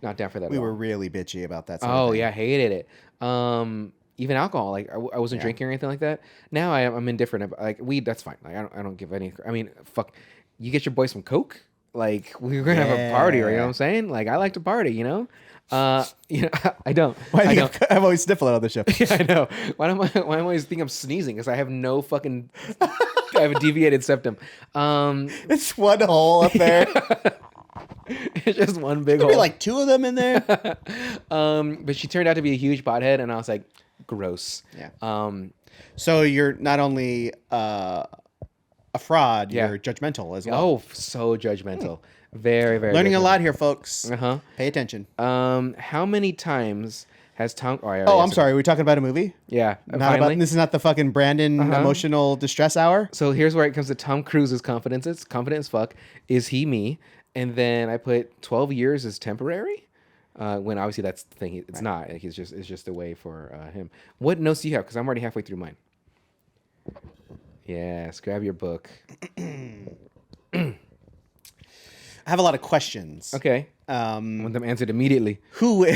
Not down for that. We were really bitchy about that. Oh yeah, hated it. Even alcohol, like I wasn't drinking or anything like that. Now I'm indifferent. Like weed, that's fine. Like I don't give any. I mean, fuck. You get your boys some coke. Like we're gonna have a party, right? You know what I'm saying? Like I like to party, you know. I don't. I don't. I'm always sniffling on the show. Yeah, I know. Why am I always think I'm sneezing? Because I have no fucking. I have a deviated septum. It's one hole up there. It's just one big There'll hole. be like two of them in there. But she turned out to be a huge pothead, and I was like, gross. Yeah. So you're not only a fraud, you're judgmental as well. Oh, so judgmental. Very, very. Learning judgmental. a lot here, folks. Uh-huh. Pay attention. How many times has Tom? I'm sorry. Are we talking about a movie? Yeah. This is not the fucking Brandon emotional distress hour. So here's where it comes to Tom Cruise's confidence. It's confident as fuck. Is he me? And then I put 12 years as temporary. When obviously that's the thing. It's not. Like, it's just a way for him. What notes do you have? Because I'm already halfway through mine. Yes. Grab your book. I have a lot of questions. Okay. I want them answered immediately. Who?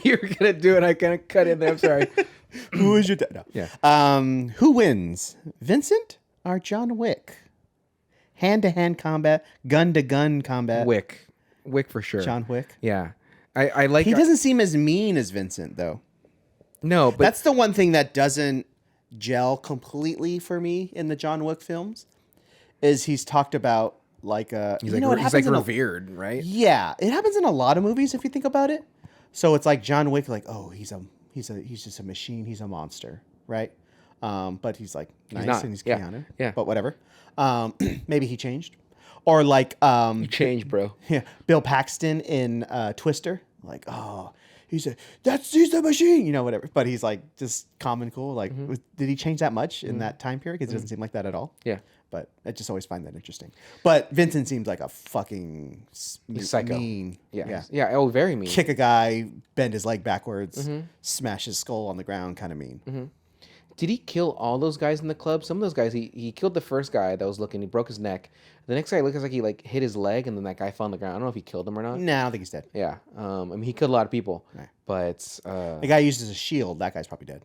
You're gonna do it. I gonna cut in there. I'm sorry. Who is your dad? No. Yeah. Who wins, Vincent or John Wick? Hand-to-hand combat, gun-to-gun combat. Wick for sure. John Wick. Yeah. I like. He doesn't seem as mean as Vincent though. No, but that's the one thing that doesn't gel completely for me in the John Wick films. Is he's talked about like a. He's you like know, it he's happens like in revered, right? Yeah, it happens in a lot of movies if you think about it. So it's like John Wick, like, oh, he's just a machine, he's a monster, right? But he's like nice not. and he's Yeah. Keanu. Yeah. But whatever. Maybe he changed. Or like You change, bro. yeah, Bill Paxton in Twister, like, oh, he's a machine, you know, whatever. But he's like just calm and cool. Like, did he change that much in that time period? Because it doesn't seem like that at all. Yeah. But I just always find that interesting. But Vincent seems like a fucking psycho. mean. Yeah. Yeah. Oh, very mean. Kick a guy, bend his leg backwards, smash his skull on the ground, kind of mean. Did he kill all those guys in the club? Some of those guys, he killed the first guy that was looking. He broke his neck. The next guy looks like he like hit his leg, and then that guy fell on the ground. I don't know if he killed him or not. Nah, I don't think he's dead. Yeah. I mean, he killed a lot of people, but The guy used as a shield, that guy's probably dead.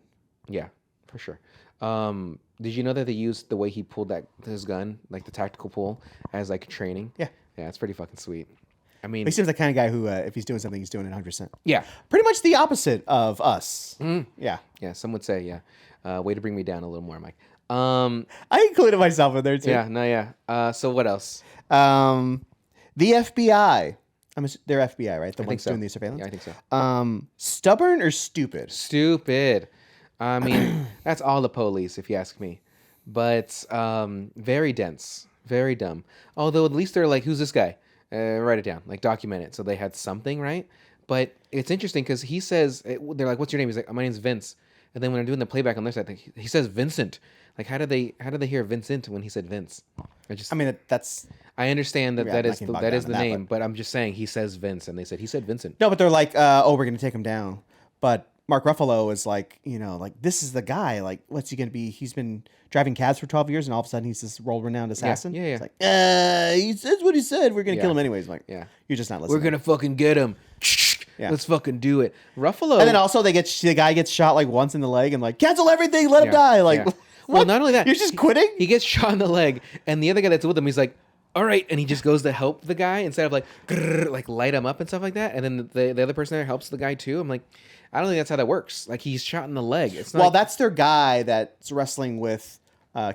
yeah, for sure. Did you know that they used the way he pulled his gun, like the tactical pull, as like training? Yeah. Yeah, it's pretty fucking sweet. I mean, He seems like the kind of guy who, if he's doing something, he's doing it 100%. yeah, Pretty much the opposite of us. Yeah. yeah. Some would say, yeah. Way to bring me down a little more, Mike. I included myself in there too. Yeah, no, yeah. So what else? The FBI. They're FBI, right? The I think ones so. doing the surveillance. Yeah, I think so. Stubborn or stupid? Stupid. I mean, that's all the police, if you ask me. But very dense, very dumb. Although at least they're like, who's this guy? Write it down, like document it. So they had something, right? But it's interesting because he says, they're like, what's your name? He's like, my name's Vince. And then when I'm doing the playback on their side, he says Vincent. Like, how did they hear Vincent when he said Vince? That's I understand that Yeah, that I'm is not getting that bogged is down the in that, name, but I'm just saying he says Vince, and they said he said Vincent. no, but they're like, oh, we're gonna take him down. But Mark Ruffalo is like, like this is the guy. Like, what's he gonna be? He's been driving cabs for 12 years, and all of a sudden he's this world-renowned assassin. yeah. It's like, he says what he said. We're gonna kill him anyways. I'm like, Yeah. you're just not listening. We're gonna fucking get him. Yeah. Let's fucking do it. Ruffalo. And then also the guy gets shot like once in the leg, and like cancel everything, let him Yeah, die. Like, yeah. what? Well, not only that, You're just quitting. He gets shot in the leg, and the other guy that's with him, he's like, all right, and he just goes to help the guy instead of like, grrr, like light him up and stuff like that. And then the other person there helps the guy too. I'm like, I don't think that's how that works. Like, he's shot in the leg. It's not. Well, that's their guy that's wrestling with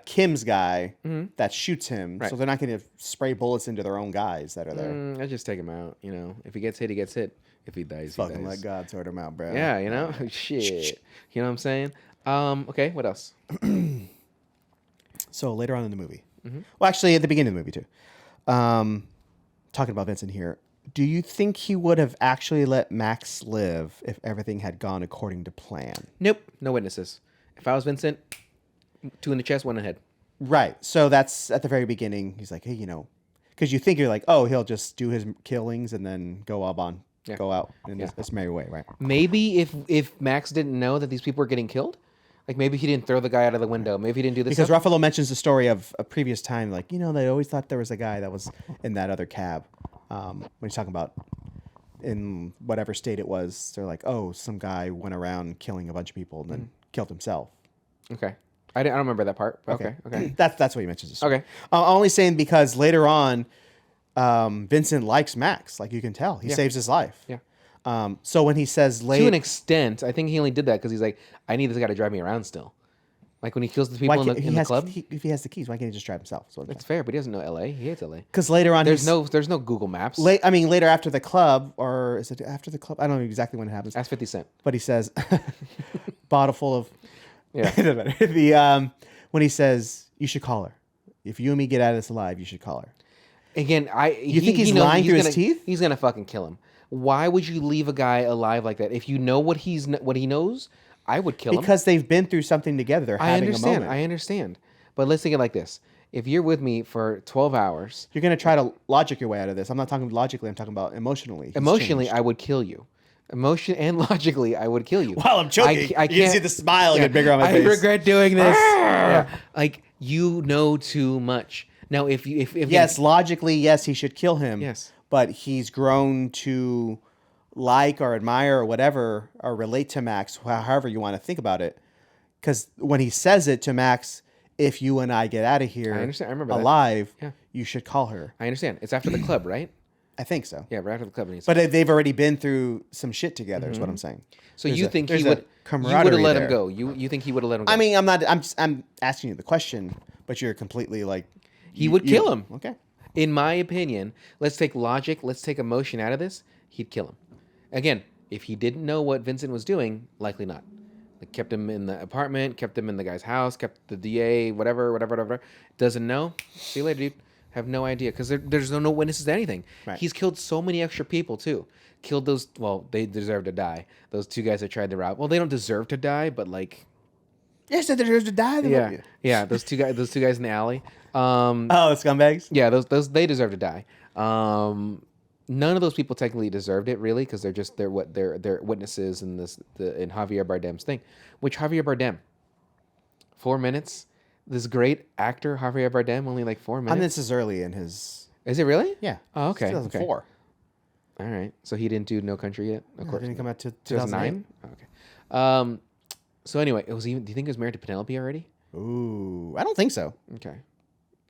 Kim's guy that shoots him. Right. So they're not going to spray bullets into their own guys that are there. I just take him out. You know, if he gets hit, he gets hit. If he dies, he Fucking dies. let God sort him out, bro. Yeah, you know, shit. You know what I'm saying? Okay, what else? So later on in the movie, well, actually at the beginning of the movie too, talking about Vincent here, do you think he would have actually let Max live if everything had gone according to plan? Nope, no witnesses. If I was Vincent, 2 in the chest, 1 ahead. Right. So that's at the very beginning. He's like, hey, because you think you're like, oh, he'll just do his killings and then go out in this merry way, right? Maybe if Max didn't know that these people were getting killed, like maybe he didn't throw the guy out of the window. Maybe he didn't do this Because stuff. Ruffalo mentions the story of a previous time, like, they always thought there was a guy that was in that other cab. When he's talking about in whatever state it was, they're like, oh, some guy went around killing a bunch of people and then killed himself. Okay. I don't remember that part. But okay. That's what he mentions. The story. Okay. Only saying because later on, Vincent likes Max. Like, you can tell. He saves his life. Yeah. So when he says To later... an extent, I think he only did that because he's like, I need this guy to drive me around still. Like when he kills the people in the club. If he has the keys, why can't he just drive himself? That's fair, but he doesn't know LA. He hates LA. Because later on, There's no Google Maps. later after the club, or is it after the club? I don't know exactly when it happens. Ask 50 Cent. But he says, bottle full of... Yeah. It doesn't matter. When he says, you should call her. If you and me get out of this alive, you should call her. Again, You think he's lying through his teeth? He's gonna fucking kill him. Why would you leave a guy alive like that? If you know what he knows, I would kill him. Because they've been through something together. They're having a moment. I understand. But let's think it like this. If you're with me for 12 hours... You're going to try to logic your way out of this. I'm not talking logically. I'm talking about emotionally. Emotionally, I would kill you. Emotion and logically, I would kill you. While I'm choking, I you can see the smile get bigger on my face. I regret doing this. Yeah. Like, you know too much. Now, if yes, logically, yes, he should kill him. Yes. But he's grown to like or admire or whatever, or relate to Max, however you want to think about it. Because when he says it to Max, if you and I get out of here I understand. I remember alive, that. Yeah. you should call her. I understand. It's after the club, right? I think so. Yeah, right after the club. But they've already been through some shit together, is what I'm saying. So you think he would have let him go? You think he would have let him go? I mean, I'm asking you the question, but you're completely like... He would kill him. Okay. In my opinion, let's take logic, let's take emotion out of this. He'd kill him. Again, if he didn't know what Vincent was doing, likely not. Like kept him in the apartment, kept him in the guy's house, kept the DA, whatever. Doesn't know. See you later, dude. Have no idea because there's no witnesses to anything. Right. He's killed so many extra people too. Killed those. Well, they deserve to die. Those 2 guys that tried to rob. Well, they don't deserve to die, but like. Yes, they deserve to die. Yeah. Those two guys in the alley. Oh, the scumbags. Yeah, those they deserve to die. None of those people technically deserved it, really, because they're witnesses in in Javier Bardem's thing, which Javier Bardem, 4 minutes. This great actor Javier Bardem, only like 4 minutes. And this is early in his. Is it really? Yeah. Oh, okay. 2004. Okay. All right. So he didn't do No Country yet. Of course. Didn't come out to 2009. Oh, okay. So anyway, do you think he was married to Penelope already? Ooh, I don't think so. Okay.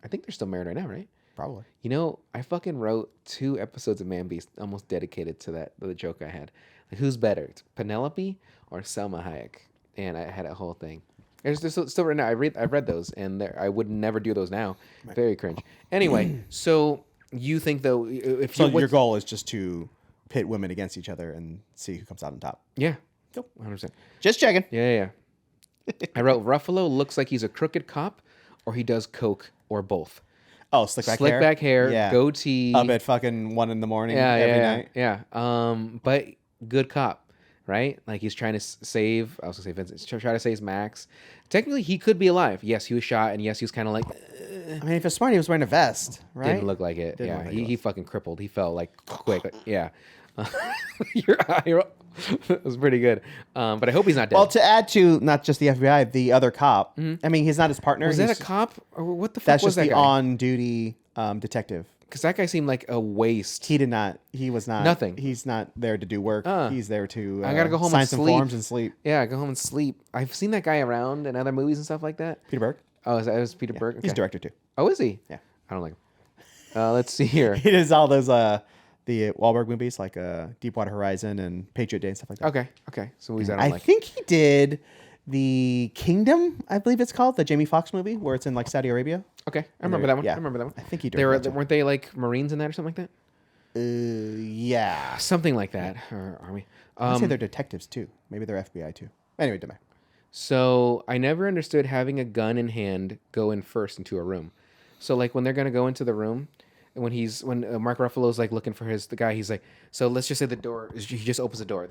I think they're still married right now, right? Probably. You know, I fucking wrote 2 episodes of Man Beast almost dedicated to the joke I had. Like, who's better, Penelope or Selma Hayek? And I had a whole thing. There's still right now. I've read those, and I would never do those now. Very cringe. Anyway, so you think though, if your goal is just to pit women against each other and see who comes out on top. Yeah, Cool. 100%. Just checking. Yeah. I wrote Ruffalo looks like he's a crooked cop, or he does coke, or both. Oh, slick back hair. Yeah. Goatee. Up at fucking 1 a.m. every night. Yeah. But good cop, right? Like he's trying to save. I was gonna say Vincent. He's trying to save Max. Technically, he could be alive. Yes, he was shot, and yes, he was kind of like. I mean, if it's smart, he was wearing a vest, right? Didn't look like it. Didn't look like he fucking crippled. He fell like quick. Yeah. Your eye. That was pretty good. But I hope he's not dead. Well, to add to not just the FBI, the other cop. I mean, he's not his partner. Was that a cop? Or what the fuck That's was just that the guy? on-duty detective. Because that guy seemed like a waste. He did not. He was not. Nothing. He's not there to do work. He's there to. I gotta go home sign and some sleep. forms and sleep. Yeah, go home and sleep. I've seen that guy around in other movies and stuff like that. Peter Berg. Oh, is that was Peter Berg? He's Okay. director too. Oh, is he? Yeah. I don't like him. Let's see here. He does all those the Wahlberg movies like Deepwater Horizon and Patriot Day and stuff like that. Okay. So movies I don't like. I think he did The Kingdom, I believe it's called, the Jamie Foxx movie where it's in like Saudi Arabia. Okay, I remember that one. Yeah. I remember that one. I think he They were directed that weren't they like Marines in that or something like that? Yeah. Something like that, or Army. I'd say they're detectives too. Maybe they're FBI too. Anyway, doesn't matter. So I never understood having a gun in hand go in first into a room. So like when they're gonna go into the room, and when Mark Ruffalo's like looking for the guy, he's like, so let's just say the door. He just opens the door.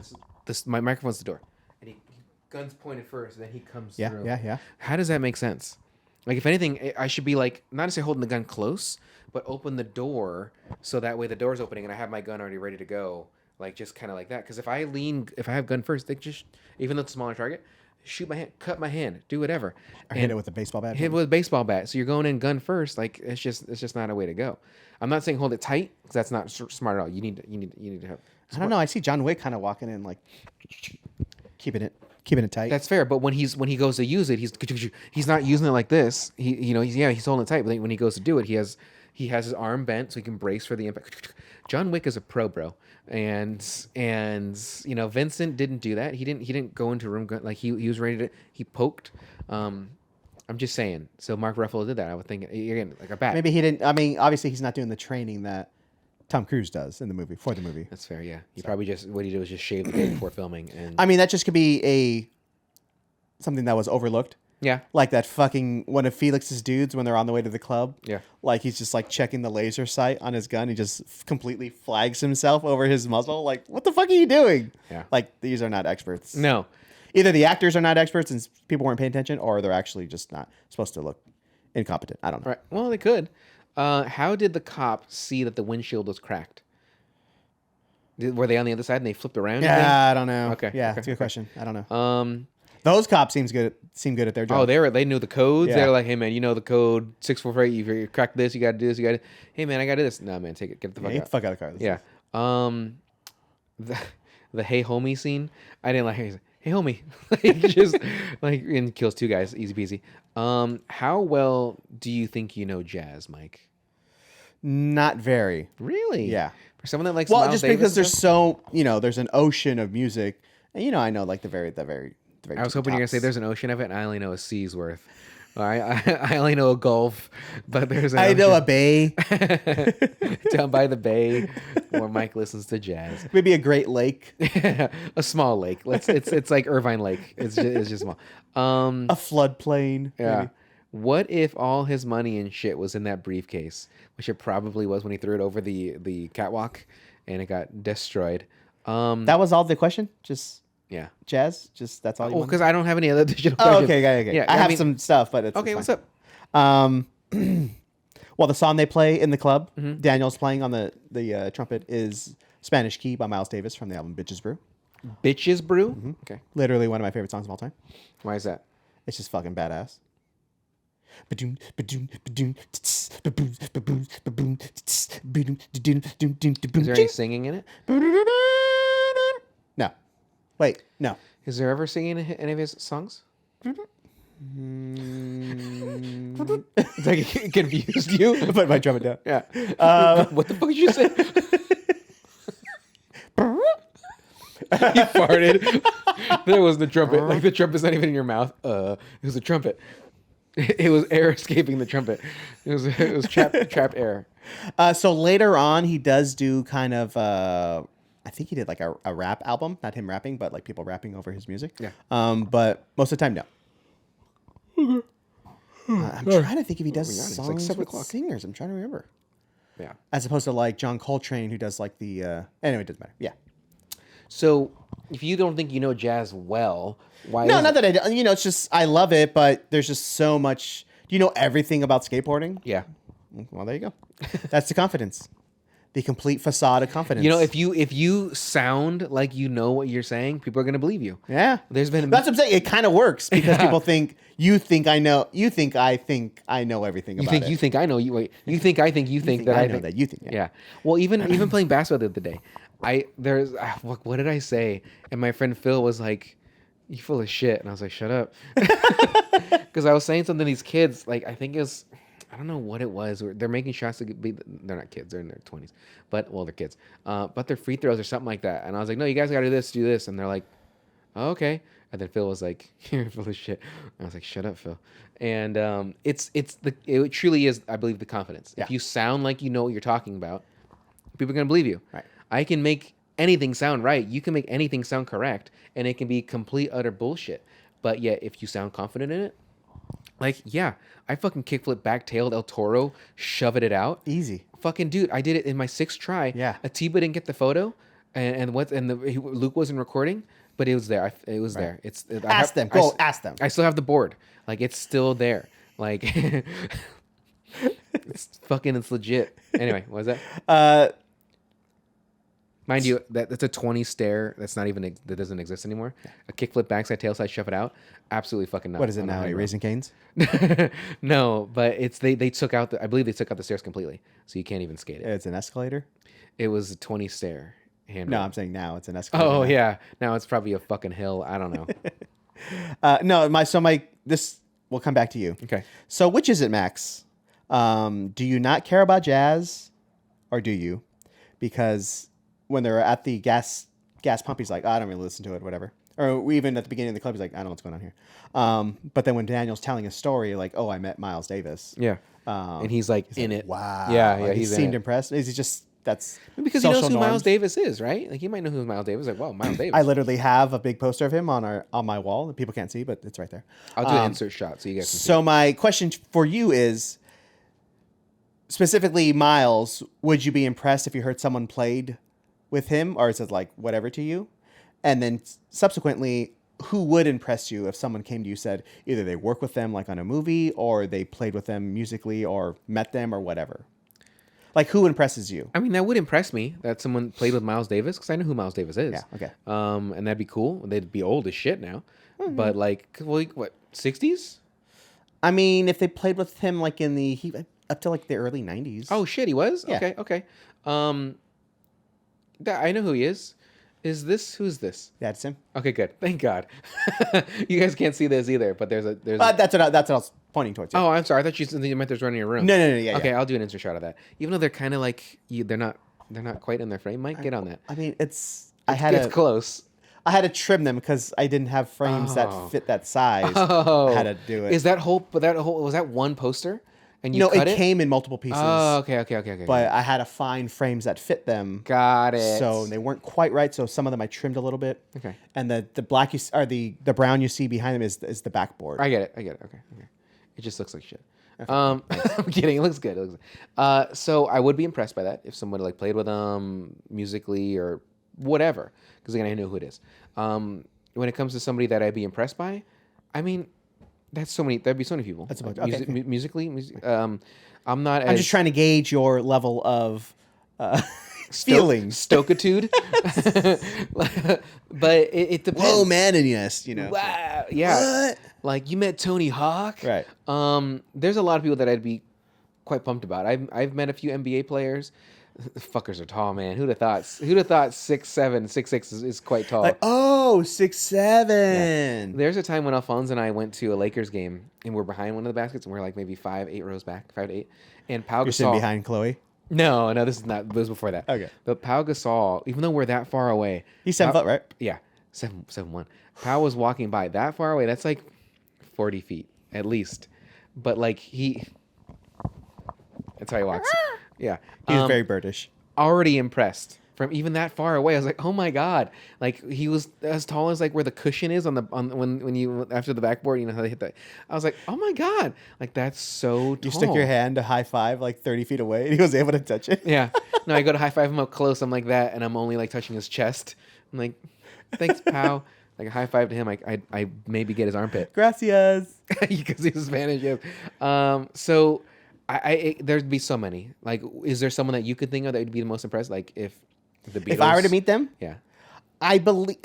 My microphone's the door, and he guns pointed first, and then he comes through. Yeah. How does that make sense? Like if anything, I should be like not necessarily holding the gun close, but open the door so that way the door's opening and I have my gun already ready to go. Like just kind of like that. Because if I have gun first, they just even though it's a smaller target. Shoot my hand, cut my hand, do whatever. Or hit it with a baseball bat. Hit it with a baseball bat. So you're going in gun first. Like it's just not a way to go. I'm not saying hold it tight because that's not smart at all. You need to have. I don't know. I see John Wick kind of walking in like keeping it tight. That's fair. But when he goes to use it, he's not using it like this. He's holding it tight. But then when he goes to do it, he has his arm bent so he can brace for the impact. John Wick is a pro, bro. And Vincent didn't do that. He didn't go into a room like he was ready to. He poked. I'm just saying. So Mark Ruffalo did that. I would think again like a bat. Maybe he didn't. I mean, obviously he's not doing the training that Tom Cruise does in the movie for the movie. That's fair. Yeah, he probably just what he did was just shave the day before filming. And I mean, that just could be something that was overlooked. yeah, Like that fucking one of Felix's dudes when they're on the way to the club. Yeah. Like he's just like checking the laser sight on his gun. He just completely flags himself over his muzzle. Like, what the fuck are you doing? Yeah. Like these are not experts. no. Either the actors are not experts and people weren't paying attention, or they're actually just not supposed to look incompetent. I don't know. Right. Well, they could. How did the cop see that the windshield was cracked? Were they on the other side and they flipped around? Yeah, I don't know. Okay, Yeah, okay, it's a good question. I don't know. They. Those cops seem good at their job. Oh, they knew the codes. Yeah. They're like, hey man, you know the code 648. If you crack this, you got to do this. You got to. Hey man, I got to do this. No man, take it. Get the fuck Get out. the fuck out of the car. Yeah. The hey homie scene. I didn't like. He's like, hey homie, like just like and kills 2 guys, easy peasy. How well do you think you know jazz, Mike? Not very. Really? Yeah. For someone that likes Well, Miles just Davis because and there's stuff? there's an ocean of music, and I know like the very. I was hoping you were gonna say tops. there's an ocean of it, and I only know a sea's worth. I only know a Gulf, but there's an I know a ocean bay, down by the bay where Mike listens to jazz. maybe a Great Lake, A small lake. It's like Irvine Lake. It's just small. a floodplain. Yeah. Maybe. What if all his money and shit was in that briefcase, which it probably was when he threw it over the catwalk, and it got destroyed. That was all the question. Just Yeah. jazz. Just that's all. You Oh, wanted? because I don't have any other digital Oh, questions. okay. Yeah, I have mean- some stuff, but it's Okay, it's what's fine. up? Well, the song they play in the club, Mm-hmm. Daniel's playing on the trumpet, is Spanish Key by Miles Davis from the album Bitches Brew. Bitches Brew. Mm-hmm. Okay. Literally one of my favorite songs of all time. Why is that? It's just fucking badass. Is there any singing in it? No. Wait, no. Is there ever singing in any of his songs? It's like it confused you. Put my trumpet down. Yeah. What the fuck did you say? You farted. There was the trumpet. Like the trumpet's not even in your mouth. It was a trumpet. It was air escaping the trumpet. It was trapped air. So later on, he does do kind of, I think he did like a rap album. Not him rapping, but like people rapping over his music. Yeah. But most of the time, no. I'm trying to think if he does my God, it's like songs 7 with o'clock. singers. I'm trying to remember. Yeah. As opposed to like John Coltrane, who does like the, anyway, it doesn't matter. Yeah. So if you don't think you know jazz well, why? No, is not that I don't. You know, it's just, I love it, but there's just so much. Do you know everything about skateboarding? Yeah. Well, there you go. That's the confidence. The complete facade of confidence. You know, if you sound like you know what you're saying, people are gonna believe you. Yeah. There's been That's what I'm saying. It kind of works because Yeah. people think you think I know. You think I know everything You about think it. you think I know you. Wait, you think I think you think that I I know think that you think. Yeah. Well, even playing basketball the other day, what did I say? And my friend Phil was like, "You full of shit," and I was like, "Shut up," because I was saying something to these kids. Like I think it was, I don't know what it was. They're making shots to be. They're not kids. They're in their 20s, but well, they're kids. But they're free throws or something like that. And I was like, "No, you guys got to do this," and they're like, oh, "Okay." And then Phil was like, "You're full of shit." I was like, "Shut up, Phil." And it truly is, I believe, the confidence. Yeah. If you sound like you know what you're talking about, people are gonna believe you. Right. I can make anything sound right. You can make anything sound correct, and it can be complete utter bullshit. But yet, if you sound confident in it, like yeah, I fucking kickflip back-tailed El Toro, shoved it out. Easy. Fucking dude, I did it in my 6th try. Yeah. Atiba didn't get the photo, Luke wasn't recording, but it was there. It was there. Ask them. Go ask them. I still have the board. Like it's still there. Like it's legit. Anyway, what was that? Mind you, that's a 20 stare. That's not even that doesn't exist anymore. A kickflip backside tailside shove it out. Absolutely fucking not. What is it now? Raising Canes? No, but it's they took out I believe they took out the stairs completely, so you can't even skate it. It's an escalator. It was a 20 stair handle. No, I'm saying now it's an escalator. Oh now. yeah, now it's probably a fucking hill. I don't know. This will come back to you. Okay. So which is it, Max? Do you not care about jazz, or do you? Because when they're at the gas pump, he's like, I don't really listen to it, whatever. Or even at the beginning of the club, he's like, I don't know what's going on here. But then when Daniel's telling a story, like, oh, I met Miles Davis. Yeah. And he's like in it. Wow. Yeah, Like, he he's in seemed it. impressed. Is he just that's Because he knows social who Miles norms? Davis is, right? Like he might know who Miles Davis is. Like, wow, Miles Davis. I literally have a big poster of him on my wall that people can't see, but it's right there. I'll do an insert shot so you guys can see. So my question for you is, specifically Miles, would you be impressed if you heard someone played with him, or is it like whatever to you? And then subsequently, who would impress you if someone came to you, said either they work with them like on a movie, or they played with them musically, or met them, or whatever? Like, who impresses you? I mean, that would impress me that someone played with Miles Davis because I know who Miles Davis is. Yeah, okay. And that'd be cool. They'd be old as shit now, but like, well, what 60s? I mean, if they played with him like in up to like the early 90s. Oh shit, he was. Yeah. Okay. I know who he is. Who's this? That's him. Okay, good. Thank God. You guys can't see this either, but there's a. That's what I was pointing towards. Oh, I'm sorry. I thought you meant there's running a room. No, yeah. Okay, Yeah. I'll do an insert shot of that. Even though they're kind of like they're not quite in their frame. Mike, get on that. I mean, I It's close. I had to trim them because I didn't have frames that fit that size. Oh, I had to do it. Is that whole? But that whole was that one poster, and you No, cut it came in multiple pieces. Oh, okay. But I had to find frames that fit them. Got it. So they weren't quite right. So some of them I trimmed a little bit. Okay. And the black the brown you see behind them is the backboard. I get it. Okay. It just looks like shit. I'm kidding. It looks good. So I would be impressed by that if someone like played with them musically or whatever, because again I know who it is. When it comes to somebody that I'd be impressed by, I mean, there'd be so many people. That's about musically. I'm not. I'm just trying to gauge your level of feelings, stokitude. But it depends. Whoa, man, and yes, Wow, yeah. What? Like you met Tony Hawk, right? There's a lot of people that I'd be quite pumped about. I've met a few NBA players. Fuckers are tall, man. Who'd have thought 6'7", 6'6" is quite tall. Like, 6'7". Yeah. There's a time when Alphonse and I went to a Lakers game and we're behind one of the baskets and we're like maybe 5-8 rows back, 5 to 8. And Pau Gasol. You're sitting behind Chloe? No, this is not. It was before that. Okay. But Pau Gasol, even though we're that far away, he's 7 foot, right? Yeah, 7'1". Pau was walking by that far away. That's like 40 feet at least. But like that's how he walks. Yeah. He was very birdish. Already impressed from even that far away. I was like, oh my God. Like he was as tall as like where the cushion is on when you after the backboard, you know how they hit that. I was like, oh my God. Like that's so tall. You stuck your hand to high five like 30 feet away and he was able to touch it. Yeah. No, I go to high five him up close. I'm like that, and I'm only like touching his chest. I'm like, thanks, pal. Like a high five to him. I maybe get his armpit. Gracias. Because he was Spanish. Yeah. So there'd be so many. Like, is there someone that you could think of that would be the most impressed? Like, if the Beatles. If I were to meet them, yeah, I believe.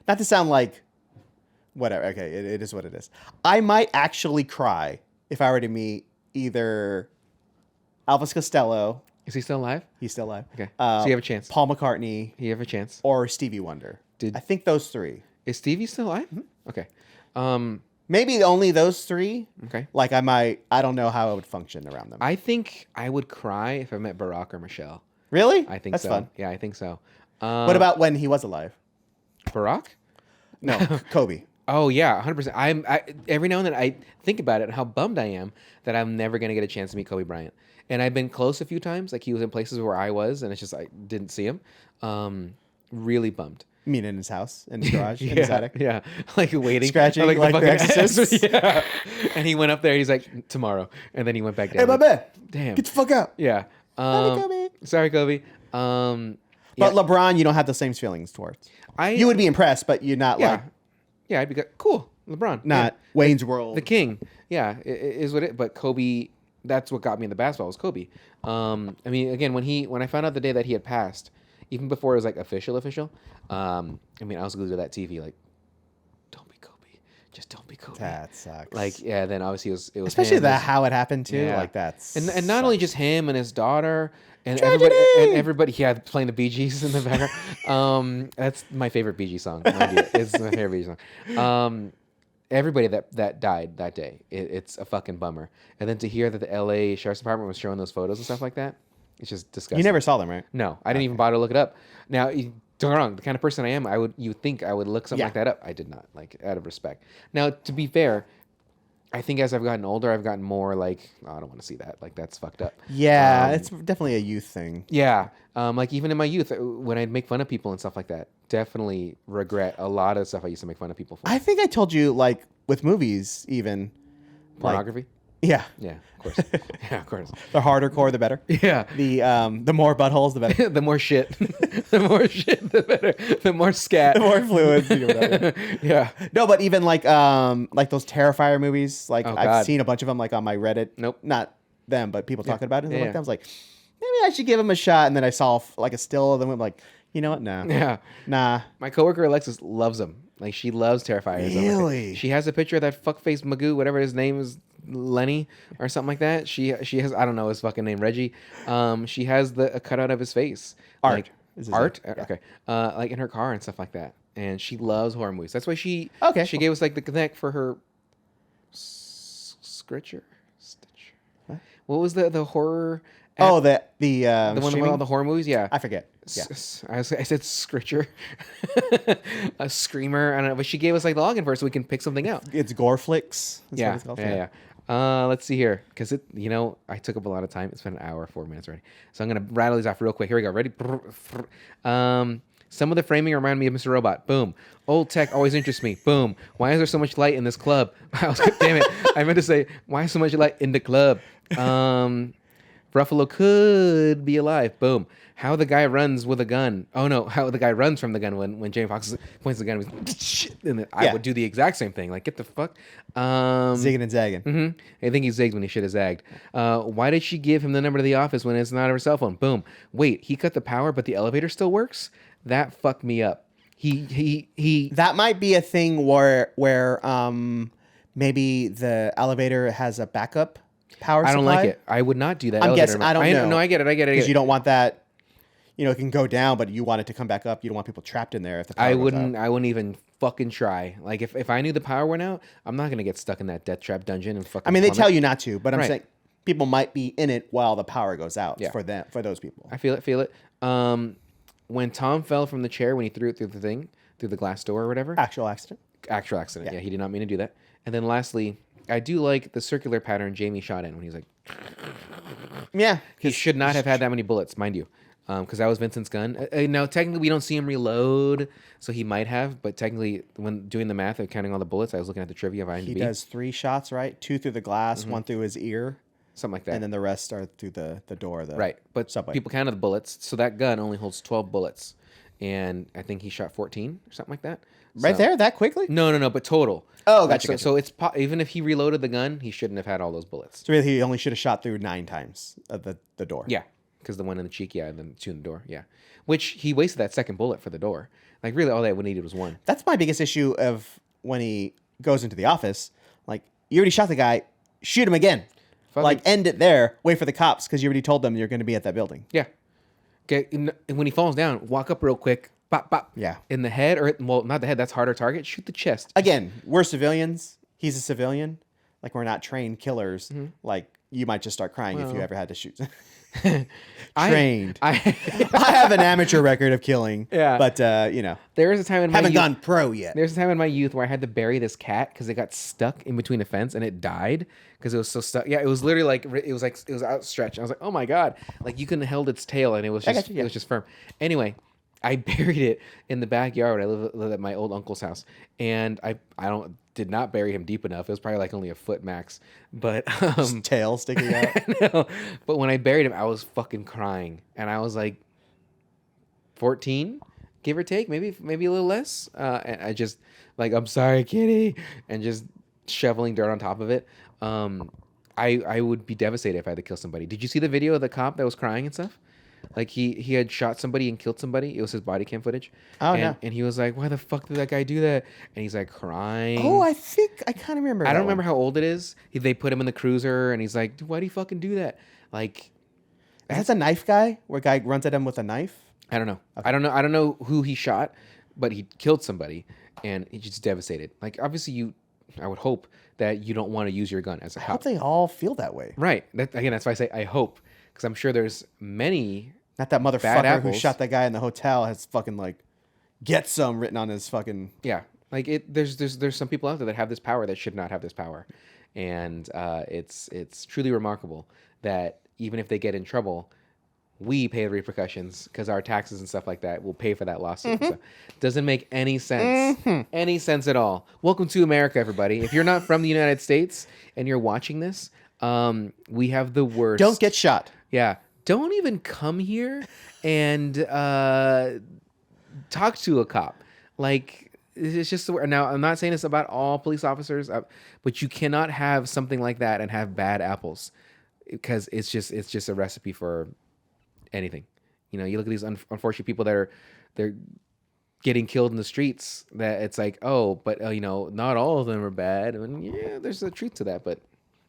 Not to sound like, whatever. Okay, it is what it is. I might actually cry if I were to meet either Elvis Costello. Is he still alive? He's still alive. Okay, so you have a chance. Paul McCartney. You have a chance. Or Stevie Wonder. I think those three. Is Stevie still alive? Mm-hmm. Okay. Maybe only those three. Okay. Like I don't know how I would function around them. I think I would cry if I met Barack or Michelle. Really? I think that's so. Fun. Yeah, I think so. What about when he was alive? Barack? No, Kobe. Oh yeah, 100%. I every now and then I think about it and how bummed I am that I'm never gonna get a chance to meet Kobe Bryant. And I've been close a few times. Like he was in places where I was, and it's just I didn't see him. Really bummed. You mean in his house, in his garage, in his attic? Yeah, like waiting, scratching, like the Exorcist. Yeah. And he went up there. He's like tomorrow, and then he went back down. Hey, my man, damn, get the fuck out. Yeah. Sorry, Kobe. But LeBron, you don't have the same feelings towards. You would be impressed, but you're not like. Yeah, I'd be cool. LeBron, not Wayne's World, the king. Yeah, it is what it. But Kobe, that's what got me into basketball was Kobe. I mean, again, when I found out the day that he had passed, even before it was like official. I mean, I was glued to that TV like, don't be Kobe, just don't be Kobe. That sucks. Like, yeah. Then obviously it was especially him, how it happened too. Yeah. Like that's and not only just him and his daughter. And Tragedy! everybody, yeah, playing the Bee Gees in the background. That's my favorite Bee Gees song. It's my favorite Bee Gees song. Everybody that died that day, it's a fucking bummer. And then to hear that the LA Sheriff's Department was showing those photos and stuff like that, it's just disgusting. You never saw them, right? No, I didn't even bother to look it up. Now, don't get me wrong, the kind of person I am, you would think I would look something like that up. I did not, like out of respect. Now, to be fair, I think as I've gotten older, I've gotten more like, oh, I don't want to see that. Like, that's fucked up. Yeah, it's definitely a youth thing. Yeah. Like, even in my youth, when I'd make fun of people and stuff like that, definitely regret a lot of stuff I used to make fun of people for. I think I told you, like, with movies, even. Pornography? Like, yeah. Yeah, of course. Yeah, of course. The harder core, the better. Yeah. The more buttholes, the better. The more shit. The more shit, the better. The more scat. The more fluids. Yeah. No, but even like those Terrifier movies, like I've seen a bunch of them like on my Reddit. Nope. Not them, but people talking about it. And like that. I was like, maybe I should give them a shot. And then I saw like a still of them. I'm like, you know what? No. Yeah. Nah. My coworker Alexis loves them. Like she loves Terrifiers. Really? She has a picture of that fuckface Magoo, whatever his name is, Lenny or something like that. She has, I don't know his fucking name, Reggie. She has a cutout of his face. Art. Like, art? Yeah. Okay. Like in her car and stuff like that. And she loves horror movies. That's why she gave us like the connect for her Stitcher. What was the horror? Oh, the one with all the horror movies. Yeah, I forget. I said Scritcher, a screamer. I don't know, but she gave us like the login first so we can pick something out. It's Goreflix. That's Yeah, what it's called. yeah. Let's see here, because I took up a lot of time. It's been an hour, 4 minutes already. So I'm gonna rattle these off real quick. Here we go. Ready? Some of the framing remind me of Mr. Robot. Boom. Old tech always interests me. Boom. Why is there so much light in this club? Damn it. I meant to say, why is so much light in the club? Ruffalo could be alive. Boom. How the guy runs with a gun. Oh no, how the guy runs from the gun when Jamie Foxx points the gun. And I would do the exact same thing. Like, get the fuck. Zigging and zagging. I think he zigged when he should have zagged. Why did she give him the number to the office when it's not her cell phone? Boom. Wait, he cut the power, but the elevator still works? That fucked me up. He. That might be a thing where maybe the elevator has a backup power supply. I don't like it. I would not do that. I'm guessing. I don't know. No, I get it. Because you don't want that. It can go down, but you want it to come back up. You don't want people trapped in there if the power goes out. I wouldn't even fucking try. Like, if I knew the power went out, I'm not gonna get stuck in that death trap dungeon and fucking. I mean, they tell you not to, but I'm Right. saying people might be in it while the power goes out Yeah. for those people. I feel it. When Tom fell from the chair when he threw it through the glass door or whatever. Actual accident. Actual accident. Yeah, he did not mean to do that. And then lastly, I do like the circular pattern Jamie shot in when he's like. Yeah. He should not have had that many bullets, mind you. Because that was Vincent's gun. Now, technically, we don't see him reload, so he might have. But technically, when doing the math of counting all the bullets, I was looking at the trivia of IMDb. He does 3 shots, right? 2 through the glass, 1 through his ear, something like that. and then the rest are through the door. Right, but subway. people counted the bullets, so that gun only holds 12 bullets, and I think he shot 14 or something like that. Right there, that quickly? No, but total. Oh, gotcha. So it's even if he reloaded the gun, he shouldn't have had all those bullets. So really, he only should have shot through 9 times the door. Yeah, because the one in the cheek, and then 2 in the door. Yeah, which he wasted that second bullet for the door. Like, really, all they would needed was 1. That's my biggest issue of when he goes into the office. Like, you already shot the guy, shoot him again. Like, end it there. Wait for the cops because you already told them you're going to be at that building. Yeah. Okay. And when he falls down, walk up real quick. Pop, pop. Yeah. In the head, or not the head. That's harder target. Shoot the chest. Again, we're civilians. He's a civilian. Like, we're not trained killers. Like, you might just start crying if you ever had to shoot. Trained. I have an amateur record of killing. Yeah. But there was a time in my haven't youth, gone pro yet. There's a time in my youth where I had to bury this cat because it got stuck in between a fence and it died because it was so stuck. Yeah, it was literally like it was outstretched. I was like, oh my god, like you couldn't have held its tail and it was just it was just firm. Anyway, I buried it in the backyard. I live at my old uncle's house, and I did not bury him deep enough. It was probably like only a foot max, but Just tail sticking out. no. But when I buried him, I was fucking crying, and I was like 14, give or take, maybe a little less. And I just like, I'm sorry, kitty, and just shoveling dirt on top of it. I would be devastated if I had to kill somebody. Did you see the video of the cop that was crying and stuff? Like he had shot somebody and killed somebody. It was his body cam footage. Oh, yeah. And he was like, "Why the fuck did that guy do that?" And he's like crying. Oh, I think I kind of remember. I don't remember how old it is. They put him in the cruiser, and he's like, "Why do you fucking do that?" Like, Is that the knife guy? Where a guy runs at him with a knife? I don't know. Okay. I don't know who he shot, but he killed somebody, and he's just devastated. Like, obviously, I would hope that you don't want to use your gun as a I cop. hope they all feel that way. Right. That's why I say I hope, because I'm sure there's many. Not that motherfucker who apples. shot that guy in the hotel has fucking like "get some" written on his fucking. Yeah, like there's some people out there that have this power that should not have this power, and it's truly remarkable that even if they get in trouble, we pay the repercussions because our taxes and stuff like that will pay for that lawsuit. So, doesn't make any sense, any sense at all. Welcome to America, everybody. If you're not from the United States and you're watching this, we have the worst. Don't get shot. Yeah. Don't even come here and talk to a cop. Like, it's just now. I'm not saying this about all police officers, but you cannot have something like that and have bad apples, because it's just a recipe for anything. You know, you look at these unfortunate people that they're getting killed in the streets. That it's like, oh, but not all of them are bad. I mean, yeah, there's a truth to that, but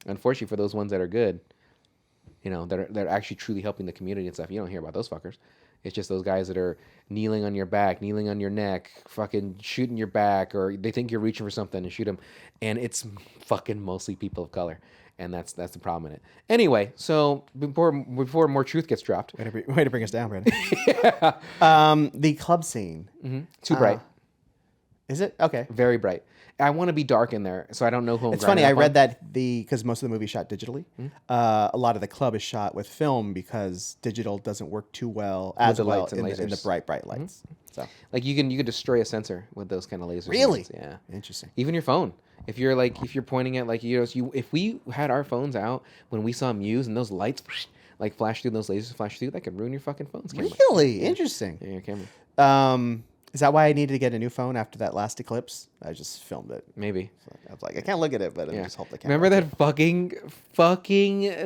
unfortunately for those ones that are good. That are actually truly helping the community and stuff. You don't hear about those fuckers. It's just those guys that are kneeling on your back, kneeling on your neck, fucking shooting your back, or they think you're reaching for something and shoot them. And it's fucking mostly people of color. and that's the problem in it. Anyway, so before more truth gets dropped, Way to bring us down, Brandon. The club scene. too bright, Is it? Okay. very bright. I want to be dark in there, so I don't know who. It's funny. I read that because most of the movie shot digitally. A lot of the club is shot with film because digital doesn't work too well the lights and in the lasers. bright lights. So Like you can destroy a sensor with those kind of lasers. and Really? lights, yeah. interesting. Even your phone. If you're pointing at if we had our phones out when we saw Muse and those lights like flash through, those lasers flash through, that could ruin your fucking phone's camera. Really interesting. Yeah, your camera. Is that why I needed to get a new phone after that last eclipse? I just filmed it. Maybe. So I was like, I can't look at it, but I Yeah. just hold the camera. Remember that fucking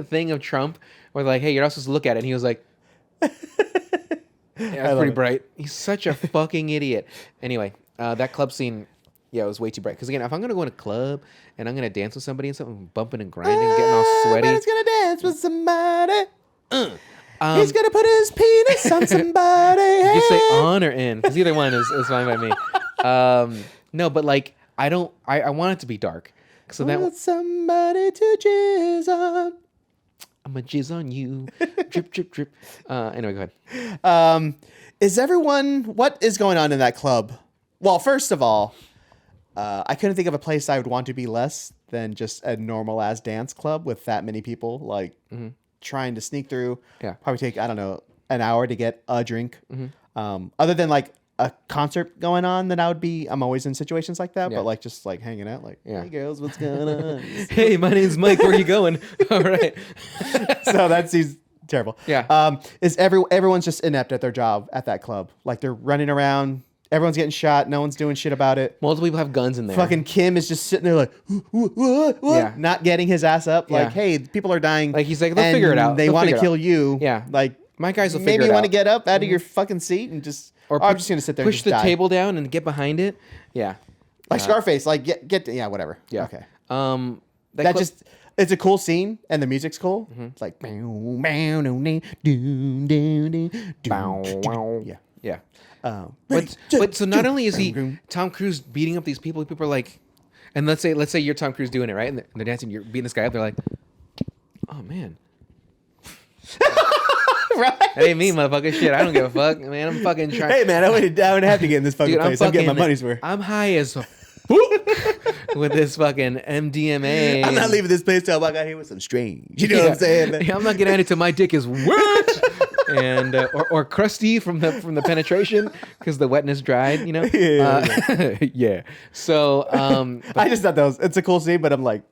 thing of Trump where like, hey, you're not supposed to look at it, and he was like, yeah, it's pretty bright. He's such a fucking idiot. Anyway, that club scene, yeah, it was way too bright. Because again, if I'm gonna go in a club and I'm gonna dance with somebody and something, bumping and grinding, getting all sweaty. He's gonna dance with somebody. He's gonna put his penis on somebody. Did you say on or in? Because either one is fine by me. No, but like I want it to be dark. So that Want somebody to jizz on. I'm a jizz on you, drip drip drip. Anyway, go ahead. What is going on in that club? Well, first of all, I couldn't think of a place I would want to be less than just a normal ass dance club with that many people trying to sneak through. Yeah. Probably take, I don't know, an hour to get a drink. Other than like a concert going on, then I'm always in situations like that. Yeah. But like just like hanging out, like, hey girls, what's going on? Hey, my name's Mike. Where are you going? All right. So that seems terrible. Yeah. Everyone's just inept at their job at that club. Like they're running around. Everyone's getting shot. No one's doing shit about it. Multiple people have guns in there. Fucking Kim is just sitting there like, what? Yeah. Not getting his ass up. Like, Yeah. hey, people are dying. Like, he's like, they'll and figure it out. They They'll want to figure it kill out. you. Yeah. Like, my guys will maybe figure it you want to out. get up out of your fucking seat and just, I'm just gonna sit there. Push and the just die. table down and get behind it. Yeah. like Scarface. Like yeah, whatever. Yeah. Okay. That Just it's a cool scene and the music's cool. It's like yeah. Yeah. But so not only is he Tom Cruise beating up these people are like, and let's say you're Tom Cruise doing it, right? And they're dancing, you're beating this guy up. They're like, oh man, Right? that ain't me, motherfucker. Shit, I don't give a fuck, man. I'm fucking trying. Hey man, I would have to get in this fucking Dude, place. I'm getting my money's worth. I'm high as with this fucking MDMA. I'm not leaving this place till I got here with some strange. You know what I'm saying? Man? Yeah, I'm not getting at it till my dick is wet and or crusty from the penetration because the wetness dried. You know. Yeah. So I just thought it's a cool scene, but I'm like,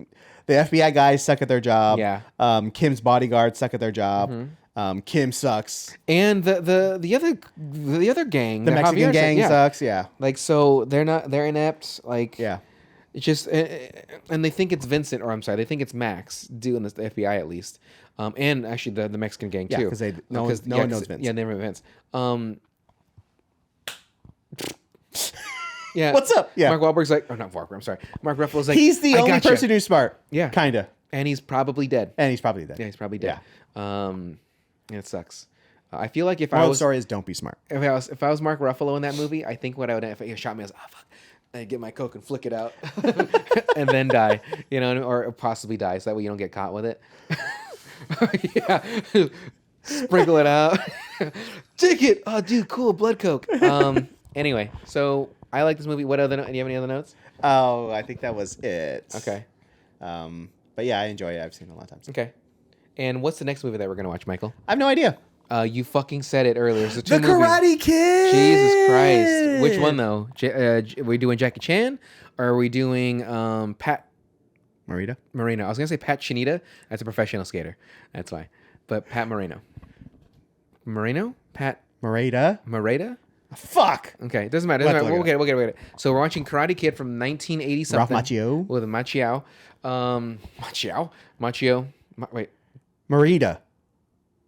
the FBI guys suck at their job. Yeah. Kim's bodyguards suck at their job. Kim sucks. and the other gang, The Mexican gang sucks. Yeah. Like so they're inept. Like Yeah. it's just and they think it's Vincent, or I'm sorry, they think it's Max doing this, the FBI at least, and actually the Mexican gang Yeah, too, 'cause no one knows Vince. Yeah, they never Vince. Yeah. What's up? Yeah. Mark Wahlberg's like, or not Wahlberg. I'm sorry. Mark Ruffalo's like, He's the I only gotcha. person who's smart. Yeah. Kinda. And he's probably dead. And he's probably dead. Yeah, he's probably dead. Yeah. Yeah, it sucks. I feel like if I Moral of the was story is don't be smart. if I was Mark Ruffalo in that movie, I think what I would, if he shot me, I was, fuck, I'd get my Coke and flick it out, and then die, you know, or possibly die, so that way you don't get caught with it. Yeah, sprinkle it out, take it. Oh, dude, cool, blood Coke. Anyway, so I like this movie. What other? Do you have any other notes? Oh, I think that was it. Okay. But yeah, I enjoy it. I've seen it a lot of times. Okay. And what's the next movie that we're gonna watch, Michael? I have no idea. You fucking said it earlier. The Karate Kid. Jesus Christ! Which one though? Are we doing Jackie Chan, or are we doing Pat Morita. Moreno? I was gonna say Pat Chinita. That's a professional skater. That's why. But Pat Moreno. Pat Morita. Morita. Fuck. Okay, it doesn't matter. We'll get it. So we're watching Karate Kid from 1980 something. Ralph Macchio. With Macchio. Wait. Morita.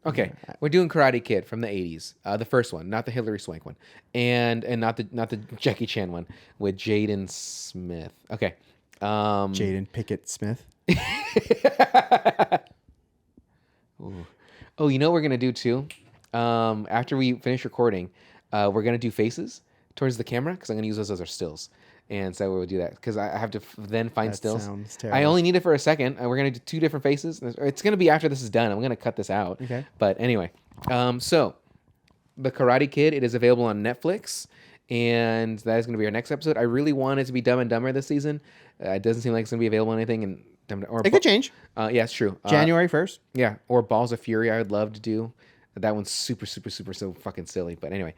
Okay, we're doing Karate Kid from the 80s, the first one, not the Hilary Swank one, and not the Jackie Chan one with Jaden Smith. Okay, Jaden Pinkett Smith. Oh, you know what we're gonna do too? After we finish recording, we're gonna do faces towards the camera because I'm going to use those as our stills. And so we'll do that because I have to then find That stills. sounds terrible. I only need it for a second. And we're going to do 2 different faces. It's going to be after this is done. I'm going to cut this out. Okay. But anyway, so The Karate Kid, it is available on Netflix. And that is going to be our next episode. I really want it to be Dumb and Dumber this season. It doesn't seem like it's going to be available on anything. And It could change. Yeah, it's true. January 1st. Yeah, or Balls of Fury. I would love to do. That one's super so fucking silly. But anyway,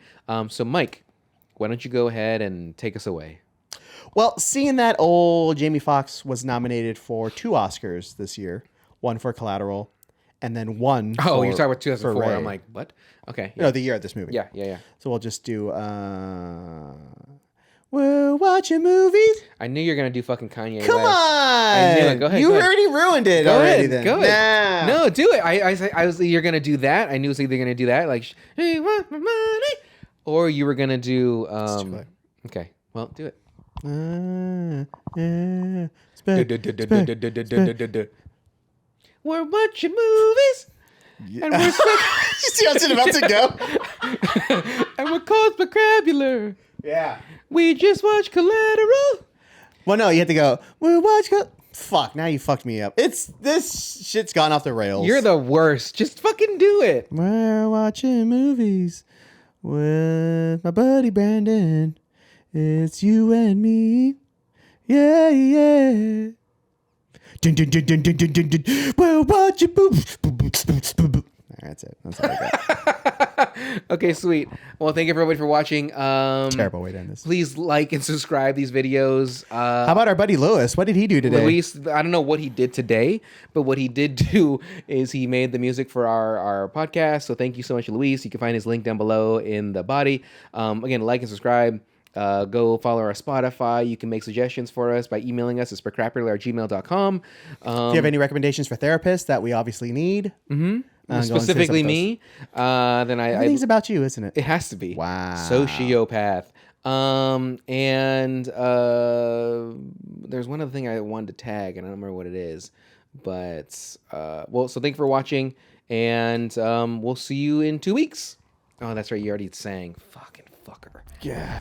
so Mike, why don't you go ahead and take us away? Well, seeing that old Jamie Foxx was nominated for 2 Oscars this year, one for Collateral, and then one. Oh, for, you're talking about 2004. Ray. I'm like, what? Okay. Yeah. No, the year of this movie. Yeah. So we'll just do. We're watching movies. I knew you were gonna do fucking Kanye. Come West. on! I knew it. Go ahead. You go ahead. already ruined it. Go already. ahead. Then. Go ahead. Nah. No, do it. I was. You're gonna do that. I knew it was either gonna do that, like, hey, want my money, or you were gonna do. too late. Okay. Well, do it. We're watching movies. And we're See how it's about to go? and we're called Specrapular. Yeah. We just watched Collateral. Well, no, you have to go. We're watching. Fuck! Now you fucked me up. This shit's gone off the rails. You're the worst. Just fucking do it. We're watching movies with my buddy Brandon. It's you and me. Yeah, yeah. Dun, dun, dun, dun, dun, dun, dun, dun. We're watching movies. That's it. That's all I got. Okay, sweet. Well, thank you everybody for watching. Terrible way to end this. Please like and subscribe these videos. How about our buddy Lewis? What did he do today? Luis, I don't know what he did today, but what he did do is he made the music for our podcast. So thank you so much, Luis. You can find his link down below in the body. Again, like and subscribe. Go follow our Spotify. You can make suggestions for us by emailing us at specrapular@gmail.com. Do you have any recommendations for therapists that we obviously need? Mm-hmm. Specifically me. Then Everything's about you, isn't it? It has to be. Wow. Sociopath. And there's one other thing I wanted to tag, and I don't remember what it is. But, so thank you for watching, and we'll see you in 2 weeks. Oh, that's right. You already sang. Fucking fucker. Yeah.